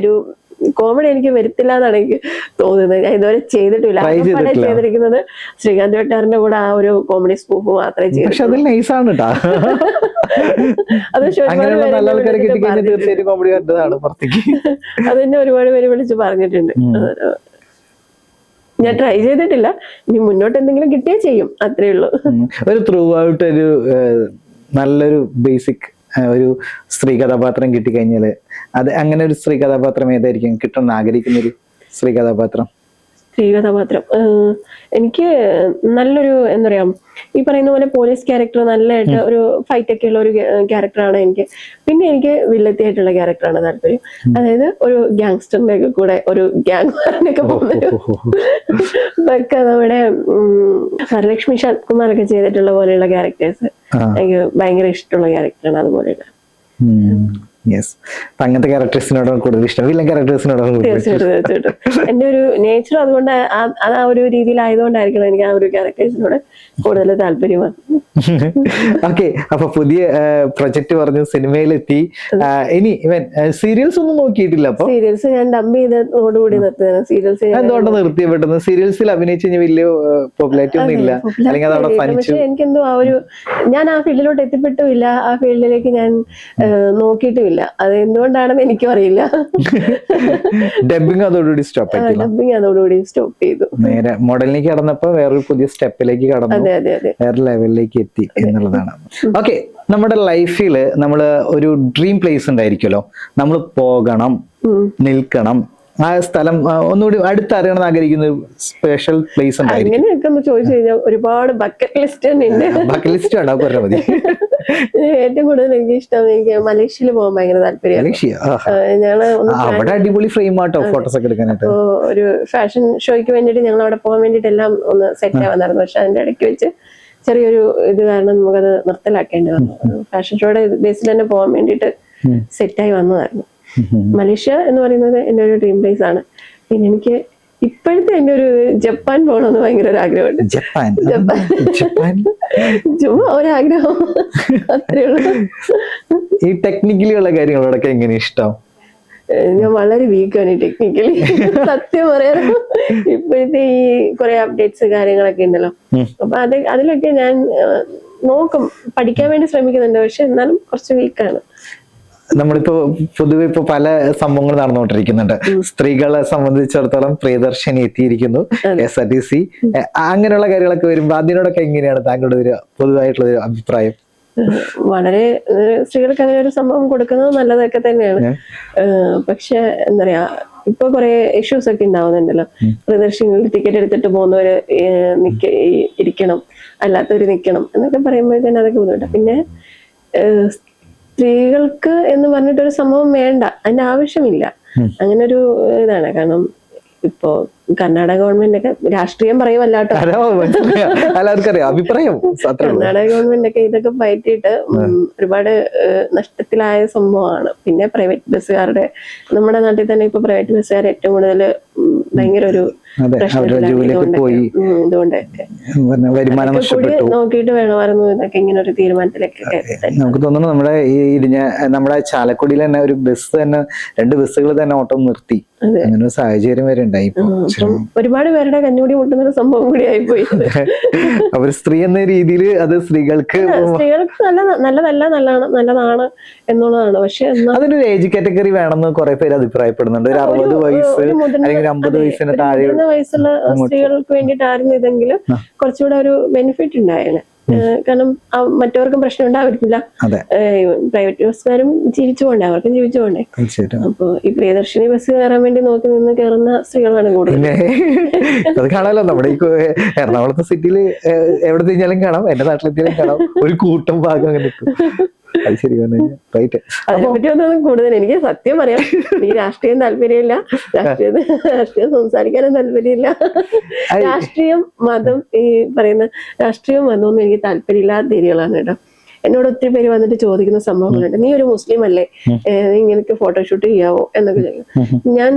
കോമഡി എനിക്ക് വരുത്തില്ല എന്നാണ് എനിക്ക് തോന്നുന്നത്. ഞാൻ ഇതുവരെ ചെയ്തിട്ടില്ല. ചെയ്തിരിക്കുന്നത് ശ്രീകാന്ത് വെട്ടാറിന്റെ കൂടെ ആ ഒരു കോമഡി സ്പൂഫ് മാത്രമേ ചെയ്തിട്ടുള്ളൂ. അതെന്നെ ഒരുപാട് പേര് വിളിച്ച് പറഞ്ഞിട്ടുണ്ട്. ഞാൻ ട്രൈ ചെയ്തിട്ടില്ല. ഇനി മുന്നോട്ട് എന്തെങ്കിലും കിട്ടിയേ ചെയ്യും, അത്രേ ഉള്ളൂ. ഒരു ത്രൂ ഔട്ട് ഒരു നല്ലൊരു ബേസിക് ഒരു സ്ത്രീ കഥാപാത്രം കിട്ടിക്കഴിഞ്ഞാല് അത് അങ്ങനെ ഒരു സ്ത്രീ കഥാപാത്രം ഏതായിരിക്കും കിട്ടണമെന്ന് ആഗ്രഹിക്കുന്ന ഒരു സ്ത്രീ കഥാപാത്രം? എനിക്ക് നല്ലൊരു എന്താ പറയാ ഈ പറയുന്ന പോലെ പോലീസ് ക്യാരക്ടർ, നല്ലതായിട്ട് ഒരു ഫൈറ്റ് ഒക്കെ ഉള്ള ഒരു ക്യാരക്ടറാണ് എനിക്ക്. പിന്നെ എനിക്ക് വില്ലത്തിയായിട്ടുള്ള ക്യാരക്ടറാണ് താല്പര്യം. അതായത് ഒരു ഗ്യാങ്സ്റ്ററിന്റെ ഒക്കെ കൂടെ ഒരു ഗ്യാങ് വാറിനൊക്കെ പോകുന്നത് ഒക്കെ നമ്മുടെ വരലക്ഷ്മി ശരത്കുമാറൊക്കെ ചെയ്തിട്ടുള്ള പോലെയുള്ള ക്യാരക്ടേഴ്സ് എനിക്ക് ഭയങ്കര ഇഷ്ടമുള്ള ക്യാരക്ടറാണ്. അതുപോലെയുള്ള അങ്ങനത്തെ ക്യാരക്ടേഴ്സിനോടാണ് കൂടുതൽ ഇഷ്ടം, വില്ലൻ ക്യാരക്ടേഴ്സിനോടാണ്? തീർച്ചയായിട്ടും. എന്റെ ഒരു നേച്ചർ അതുകൊണ്ട് അത് ആ ഒരു രീതിയിലായതുകൊണ്ടായിരിക്കണം എനിക്ക് ആ ഒരു ക്യാരക്ടേഴ്സിനോട് കൂടുതൽ താല്പര്യമാണ്. ഓക്കെ, അപ്പൊ പുതിയ പ്രൊജക്ട് പറഞ്ഞു, സിനിമയിലെത്തി. ഇനി ഇവൻ സീരിയൽസ് ഒന്നും നോക്കിയിട്ടില്ല? അപ്പൊ സീരിയൽസ് ഞാൻ ഡബ് ചെയ്തതോടുകൂടി നിർത്തിയതാണ്. സീരിയൽസ് എന്തുകൊണ്ട് നിർത്തിയ? പെട്ടെന്ന് സീരിയൽസിൽ അഭിനയിച്ച് കഴിഞ്ഞാൽ വലിയ പോപ്പുലാരിറ്റി ഒന്നും ഇല്ല, അല്ലെങ്കിൽ അതവിടെ ഫനിച്ചു? എനിക്കെന്തോ ആ ഒരു ഞാൻ ആ ഫീൽഡിലോട്ട് എത്തിപ്പെട്ടുമില്ല, ആ ഫീൽഡിലേക്ക് ഞാൻ നോക്കിയിട്ടുമില്ല. അത് എന്തുകൊണ്ടാണെന്ന് എനിക്കും അറിയില്ല. ഡബിങ് അതോടുകൂടി സ്റ്റോപ്പ് ചെയ്തു. നേരെ മോഡലിലേക്ക് കടന്നപ്പോ വേറൊരു പുതിയ സ്റ്റെപ്പിലേക്ക് കടന്നു, വേറെ ലെവലിലേക്ക് എത്തി എന്നുള്ളതാണ്. ഓക്കെ, നമ്മുടെ ലൈഫില് നമ്മള് ഒരു ഡ്രീം പ്ലേസ് ഉണ്ടായിരിക്കുമല്ലോ, നമ്മൾ പോകണം, നിൽക്കണം, ആ സ്ഥലം ഒന്നുകൂടി അടുത്തറിയണം ആഗ്രഹിക്കുന്ന സ്പെഷ്യൽ പ്ലേസ് ഉണ്ടായിരിക്കും. അങ്ങനെയൊക്കെ ഒന്ന് ചോദിച്ചു കഴിഞ്ഞാൽ ഒരുപാട് ബക്കറ്റ് ലിസ്റ്റ് തന്നെ ഉണ്ട്. ബക്കറ്റ് ലിസ്റ്റ് ഉണ്ടാവും, പറഞ്ഞാൽ മതി. ഏറ്റവും കൂടുതൽ എനിക്ക് ഇഷ്ടം, എനിക്ക് മലേഷ്യയിൽ പോകാൻ ഭയങ്കര താല്പര്യമാണ്. ഞങ്ങള് അവിടെ അടിപൊളി ഫ്രെയിം ആട്ടോ ഫോട്ടോസ് ഒക്കെ എടുക്കാനായിട്ട്. ഒരു ഫാഷൻ ഷോയ്ക്ക് വേണ്ടിയിട്ട് ഞങ്ങൾ അവിടെ പോകാൻ വേണ്ടിയിട്ട് എല്ലാം ഒന്ന് സെറ്റ് ആവാന്നായിരുന്നു. പക്ഷെ അതിന്റെ ഇടയ്ക്ക് വെച്ച് ചെറിയൊരു ഇത് കാരണം നമുക്കത് നിർത്തലാക്കേണ്ടി വന്നു. ഫാഷൻ ഷോയുടെ ബേസിൽ തന്നെ പോകാൻ വേണ്ടിയിട്ട് സെറ്റായി വന്നതായിരുന്നു. മലേഷ്യ എന്ന് പറയുന്നത് എൻ്റെ ഒരു ഡ്രീം പ്ലേസ് ആണ്. പിന്നെ എനിക്ക് ഇപ്പോഴത്തെ എൻ്റെ ഒരു ജപ്പാൻ പോകണമെന്ന് ഭയങ്കര ഒരു ആഗ്രഹമുണ്ട്. ജപ്പാൻ ചുമ്മാ ഒരാഗ്രഹം, അത്രേ ഉള്ളൂ. ഈ ടെക്നിക്കലി ഉള്ള കാര്യങ്ങളോടൊക്കെ എങ്ങനെ ഇഷ്ടം? ഞാൻ വളരെ വീക്കാണ് ടെക്നിക്കലി, സത്യം പറയാം. ഇപ്പോഴത്തെ ഈ കുറെ അപ്ഡേറ്റ്സ് കാര്യങ്ങളൊക്കെ ഉണ്ടല്ലോ, അപ്പൊ അതിലൊക്കെ ഞാൻ നോക്കും, പഠിക്കാൻ വേണ്ടി ശ്രമിക്കുന്നുണ്ട്. പക്ഷെ എന്നാലും കുറച്ച് വീക്കാണ്. നമ്മളിപ്പോ പൊതുവെ ഇപ്പൊ പല സംഭവങ്ങൾ നടന്നുകൊണ്ടിരിക്കുന്നുണ്ട്. സ്ത്രീകളെ സംബന്ധിച്ചിടത്തോളം പ്രിയദർശിനി എത്തിയിരിക്കുന്നു, KSRTC, അങ്ങനെയുള്ള കാര്യങ്ങളൊക്കെ വരുമ്പോ അതിനോടൊക്കെ എങ്ങനെയാണ് താങ്കളുടെ ഒരു പൊതുവായിട്ടുള്ള ഒരു അഭിപ്രായം? വളരെ സ്ത്രീകൾക്ക് അങ്ങനെ ഒരു സംഭവം കൊടുക്കുന്നത് നല്ലതൊക്കെ തന്നെയാണ്. പക്ഷെ എന്താ പറയാ, ഇപ്പൊ കുറെ ഇഷ്യൂസ് ഒക്കെ ഉണ്ടാവുന്നുണ്ടല്ലോ. പ്രിയദർശിനിയിൽ ടിക്കറ്റ് എടുത്തിട്ട് പോകുന്നവര് ഇരിക്കണം, അല്ലാത്തവര് നിക്കണം എന്നൊക്കെ പറയുമ്പോഴത്തേന് അതൊക്കെ ബുദ്ധിമുട്ടാണ്. പിന്നെ സ്ത്രീകൾക്ക് എന്ന് പറഞ്ഞിട്ടൊരു സംഭവം വേണ്ട, അതിന്റെ ആവശ്യമില്ല. അങ്ങനെ ഒരു ഇതാണ്. കാരണം ഇപ്പോ കർണാടക ഗവൺമെന്റ് ഒക്കെ രാഷ്ട്രീയം പറയുമല്ലാട്ടോ, കർണാടക ഗവൺമെന്റ് ഒക്കെ ഇതൊക്കെ പറ്റിയിട്ട് ഒരുപാട് നഷ്ടത്തിലായ സംഭവമാണ്. പിന്നെ പ്രൈവറ്റ് ബസ്സുകാരുടെ, നമ്മുടെ നാട്ടിൽ തന്നെ ഇപ്പൊ പ്രൈവറ്റ് ബസ്സുകാർ ഏറ്റവും കൂടുതൽ ഭയങ്കര ഒരു നോക്കിയിട്ട് വേണമായിരുന്നു ഇതൊക്കെ ഇങ്ങനെ ഒരു തീരുമാനത്തിലേക്ക്. നമുക്ക് തോന്നുന്നു നമ്മുടെ ചാലക്കുടിയിൽ തന്നെ ഒരു ബസ് തന്നെ 2 ബസ്സുകൾ തന്നെ ഓട്ടം നിർത്തി, അങ്ങനെ ഒരു സാഹചര്യം വരെ ഉണ്ടായി. ഒരുപാട് പേരുടെ കഞ്ഞുകൂടി മുട്ടുന്ന ഒരു സംഭവം കൂടി ആയിപ്പോയി. അവർ സ്ത്രീ എന്ന രീതിയിൽ അത് സ്ത്രീകൾക്ക് നല്ലതാണ് എന്നുള്ളതാണ്. പക്ഷെ അതൊരു ഏജ് കാറ്റഗറി വേണമെന്ന് കുറെ പേര് അഭിപ്രായപ്പെടുന്നുണ്ട്. ഒരു 60 വയസ്സ് അല്ലെങ്കിൽ 50 വയസ്സിന് താഴെ വയസ്സുള്ള സ്ത്രീകൾക്ക് വേണ്ടിയിട്ടായിരുന്നു ഇതെങ്കിലും കുറച്ചുകൂടെ ഒരു ബെനിഫിറ്റ് ഉണ്ടായേനെ. കാരണം മറ്റവർക്കും പ്രശ്നം ഉണ്ടാവില്ല. അതെ പ്രൈവറ്റ് ബസ്സുകാരും ജീവിച്ചു പോണ്ടേ, അവർക്കും ജീവിച്ചു പോണ്ടേ. തീർച്ചയായിട്ടും. അപ്പൊ ഈ പ്രിയദർശിനി ബസ് കയറാൻ വേണ്ടി നോക്കി നിന്ന് കയറുന്ന സ്ത്രീകളാണ് കൂടുതൽ. പിന്നെ അത് കാണാലോ നമ്മുടെ ഈ എറണാകുളത്തെ സിറ്റിയിൽ എവിടെ തിരിഞ്ഞാലും കാണാം, എന്റെ നാട്ടിലെത്തിയാലും കാണാം, ഒരു കൂട്ടം ഭാഗം അങ്ങനെ നിൽക്കും. അത് ശരി റൈറ്റ്. അതിനെപ്പറ്റി ഒന്നും കൂടുതൽ എനിക്ക് സത്യം പറയാം, ഈ രാഷ്ട്രീയം താല്പര്യമില്ല, രാഷ്ട്രീയം സംസാരിക്കാനും താല്പര്യമില്ല. രാഷ്ട്രീയം മതം ഈ പറയുന്ന രാഷ്ട്രീയം മതമൊന്നും എനിക്ക് താല്പര്യമില്ലാത്ത രീതികളാണ് കേട്ടോ. എന്നോട് ഒത്തിരി പേര് വന്നിട്ട് ചോദിക്കുന്ന സംഭവങ്ങളുണ്ട്, നീ ഒരു മുസ്ലിം അല്ലേ, ഇങ്ങനെ ഫോട്ടോഷൂട്ട് ചെയ്യാവോ എന്നൊക്കെ ചോദിക്കും. ഞാൻ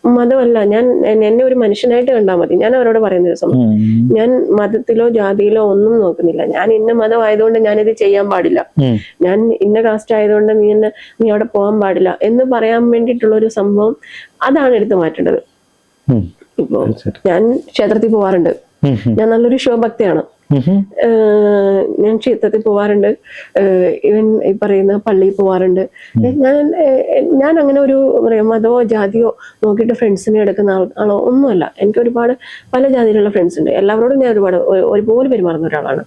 മതമല്ല, ഞാൻ എന്നെ ഒരു മനുഷ്യനായിട്ട് കണ്ടാൽ മതി. ഞാൻ അവരോട് പറയുന്ന ഒരു സംഭവം, ഞാൻ മതത്തിലോ ജാതിയിലോ ഒന്നും നോക്കുന്നില്ല. ഞാൻ ഇന്ന മതം ആയതുകൊണ്ട് ഞാനിത് ചെയ്യാൻ പാടില്ല, ഞാൻ ഇന്ന കാസ്റ്റ് ആയതുകൊണ്ട് നീ അവിടെ പോകാൻ പാടില്ല എന്ന് പറയാൻ വേണ്ടിയിട്ടുള്ള ഒരു സംഭവം, അതാണ് എടുത്തു മാറ്റേണ്ടത്. ഇപ്പോ ഞാൻ ക്ഷേത്രത്തിൽ പോവാറുണ്ട്, ഞാൻ നല്ലൊരു ശിവഭക്തയാണ്, ഞാൻ ക്ഷേത്രത്തിൽ പോവാറുണ്ട്, ഇവൻ ഈ പറയുന്ന പള്ളിയിൽ പോവാറുണ്ട്. ഞാൻ അങ്ങനെ ഒരു മതമോ ജാതിയോ നോക്കിയിട്ട് ഫ്രണ്ട്സിനെ എടുക്കുന്ന ആളോ ഒന്നുമല്ല. എനിക്ക് ഒരുപാട് പല ജാതിയിലുള്ള ഫ്രണ്ട്സ് ഉണ്ട്, എല്ലാവരോടും ഞാൻ ഒരുപോലെ പെരുമാറുന്ന ഒരാളാണ്.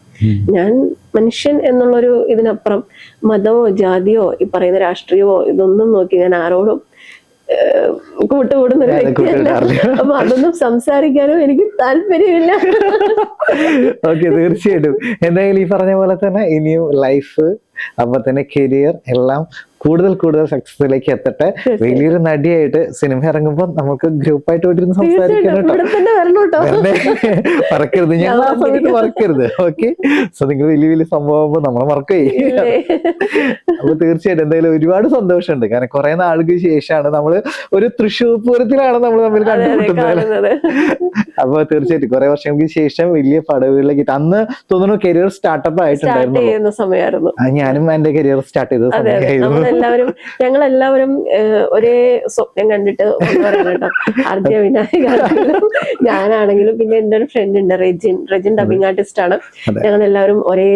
ഞാൻ മനുഷ്യൻ എന്നുള്ളൊരു ഇതിനപ്പുറം മതമോ ജാതിയോ ഈ പറയുന്ന രാഷ്ട്രീയമോ ഇതൊന്നും നോക്കി ഞാൻ ആരോടും കൂട്ടുകൂടുന്ന ഒരു വ്യക്തിയല്ല. അപ്പൊ അതൊന്നും സംസാരിക്കാനും എനിക്ക് താല്പര്യമില്ല. ഓക്കെ, തീർച്ചയായിട്ടും. എന്തായാലും ഈ പറഞ്ഞ പോലെ തന്നെ ഇനിയും ലൈഫ്, അപ്പൊ തന്നെ കരിയർ എല്ലാം കൂടുതൽ സക്സസിലേക്ക് എത്തട്ടെ. വലിയൊരു നടിയായിട്ട് സിനിമ ഇറങ്ങുമ്പോൾ നമുക്ക് ഗ്രൂപ്പായിട്ട് പോയിട്ടിരുന്ന് സംസാരിക്കണം കേട്ടോ. മറക്കരുത്, ഞങ്ങൾ ആ സമയത്ത് മറക്കരുത്. ഓക്കെ, സോ നിങ്ങൾ വലിയ സംഭവം നമ്മളെ മറക്കുകയും. അപ്പൊ തീർച്ചയായിട്ടും എന്തായാലും ഒരുപാട് സന്തോഷമുണ്ട്, കാരണം കുറെ നാളുകൾക്ക് ശേഷമാണ് നമ്മള് ഒരു തൃശ്ശൂർ പൂരത്തിലാണ് നമ്മൾ തമ്മിൽ കണ്ടുമുട്ടുന്നത്. അപ്പൊ തീർച്ചയായിട്ടും കുറെ വർഷങ്ങൾക്ക് ശേഷം വലിയ പടവുകളിലേക്ക്, അന്ന് തോന്നുന്നു കരിയർ സ്റ്റാർട്ടപ്പ് ആയിട്ടുണ്ടായിരുന്നു സമയമായിരുന്നു. ഞാനും എന്റെ കരിയർ സ്റ്റാർട്ട് ചെയ്ത സമയമായിരുന്നു. ഞങ്ങളെല്ലാവരും ഒരേ സ്വപ്നം കണ്ടിട്ട് കേട്ടോ. ആർദ്യ വിനായക ഞാനാണെങ്കിലും, പിന്നെ എന്റെ ഒരു ഫ്രണ്ട് ഉണ്ട് റെജിൻ ഡബിങ് ആർട്ടിസ്റ്റ് ആണ്. ഞങ്ങളെല്ലാവരും ഒരേ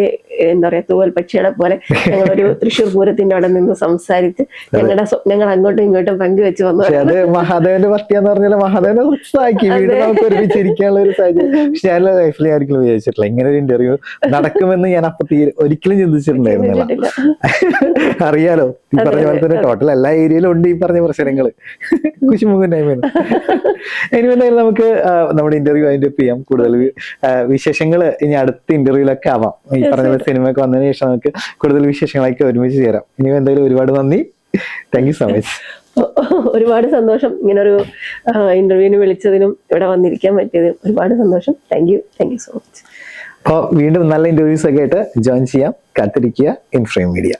എന്താ പറയാ തൂവൽ പക്ഷികളെ പോലെ ഞങ്ങളൊരു തൃശ്ശൂർ പൂരത്തിന്റെ അവിടെ നിന്ന് സംസാരിച്ച് ഞങ്ങളുടെ സ്വപ്നങ്ങൾ അങ്ങോട്ടും ഇങ്ങോട്ടും പങ്കുവെച്ച് വന്നു. അത് മഹാദേവന്റെ ഭക്തി എന്ന് പറഞ്ഞാൽ മഹാദേവനെ ആക്കി വീണ്ടും നമുക്ക് ഒരുമിച്ചിരിക്കാനുള്ള ഒരു സാഹചര്യം. പക്ഷെ ഞാൻ ലൈഫിൽ ആയിരിക്കും വിചാരിച്ചിട്ടില്ല ഇങ്ങനെ ഒരു ഇന്റർവ്യൂ നടക്കുമെന്ന്. ഞാൻ അപ്പൊ ഒരിക്കലും ചിന്തിച്ചിട്ടുണ്ടായിരുന്നില്ല. അറിയാലോ, ഈ പറഞ്ഞ പോലെ തന്നെ ടോട്ടൽ എല്ലാ ഏരിയയിലും ഉണ്ട് ഈ പറഞ്ഞ പ്രശ്നങ്ങള്. കുശുമുഖനായ്മ. ഇനി എന്തായാലും നമുക്ക് നമ്മുടെ ഇന്റർവ്യൂ അതിന്റെ ചെയ്യാം. കൂടുതൽ വിശേഷങ്ങൾ ഇനി അടുത്ത ഇന്റർവ്യൂലൊക്കെ ആവാം. ഈ പറഞ്ഞ സിനിമയൊക്കെ വന്നതിന് ശേഷം നമുക്ക് കൂടുതൽ വിശേഷങ്ങളൊക്കെ ഒരുമിച്ച് ചേരാം. ഇനി എന്തായാലും ഒരുപാട് നന്ദി. Thank you so much. ഒരുപാട് സന്തോഷം, ഇങ്ങനൊരു ഇന്റർവ്യൂവിന് വിളിച്ചതിനും ഇവിടെ വന്നിരിക്കാൻ പറ്റിയതിനും ഒരുപാട് സന്തോഷം. Thank you so much. അപ്പോൾ വീണ്ടും നല്ല ഇന്റർവ്യൂസ് ഒക്കെ ആയിട്ട് ജോയിൻ ചെയ്യാം. കാത്തിരിക്കുക ഇൻഫ്രെയിം മീഡിയ.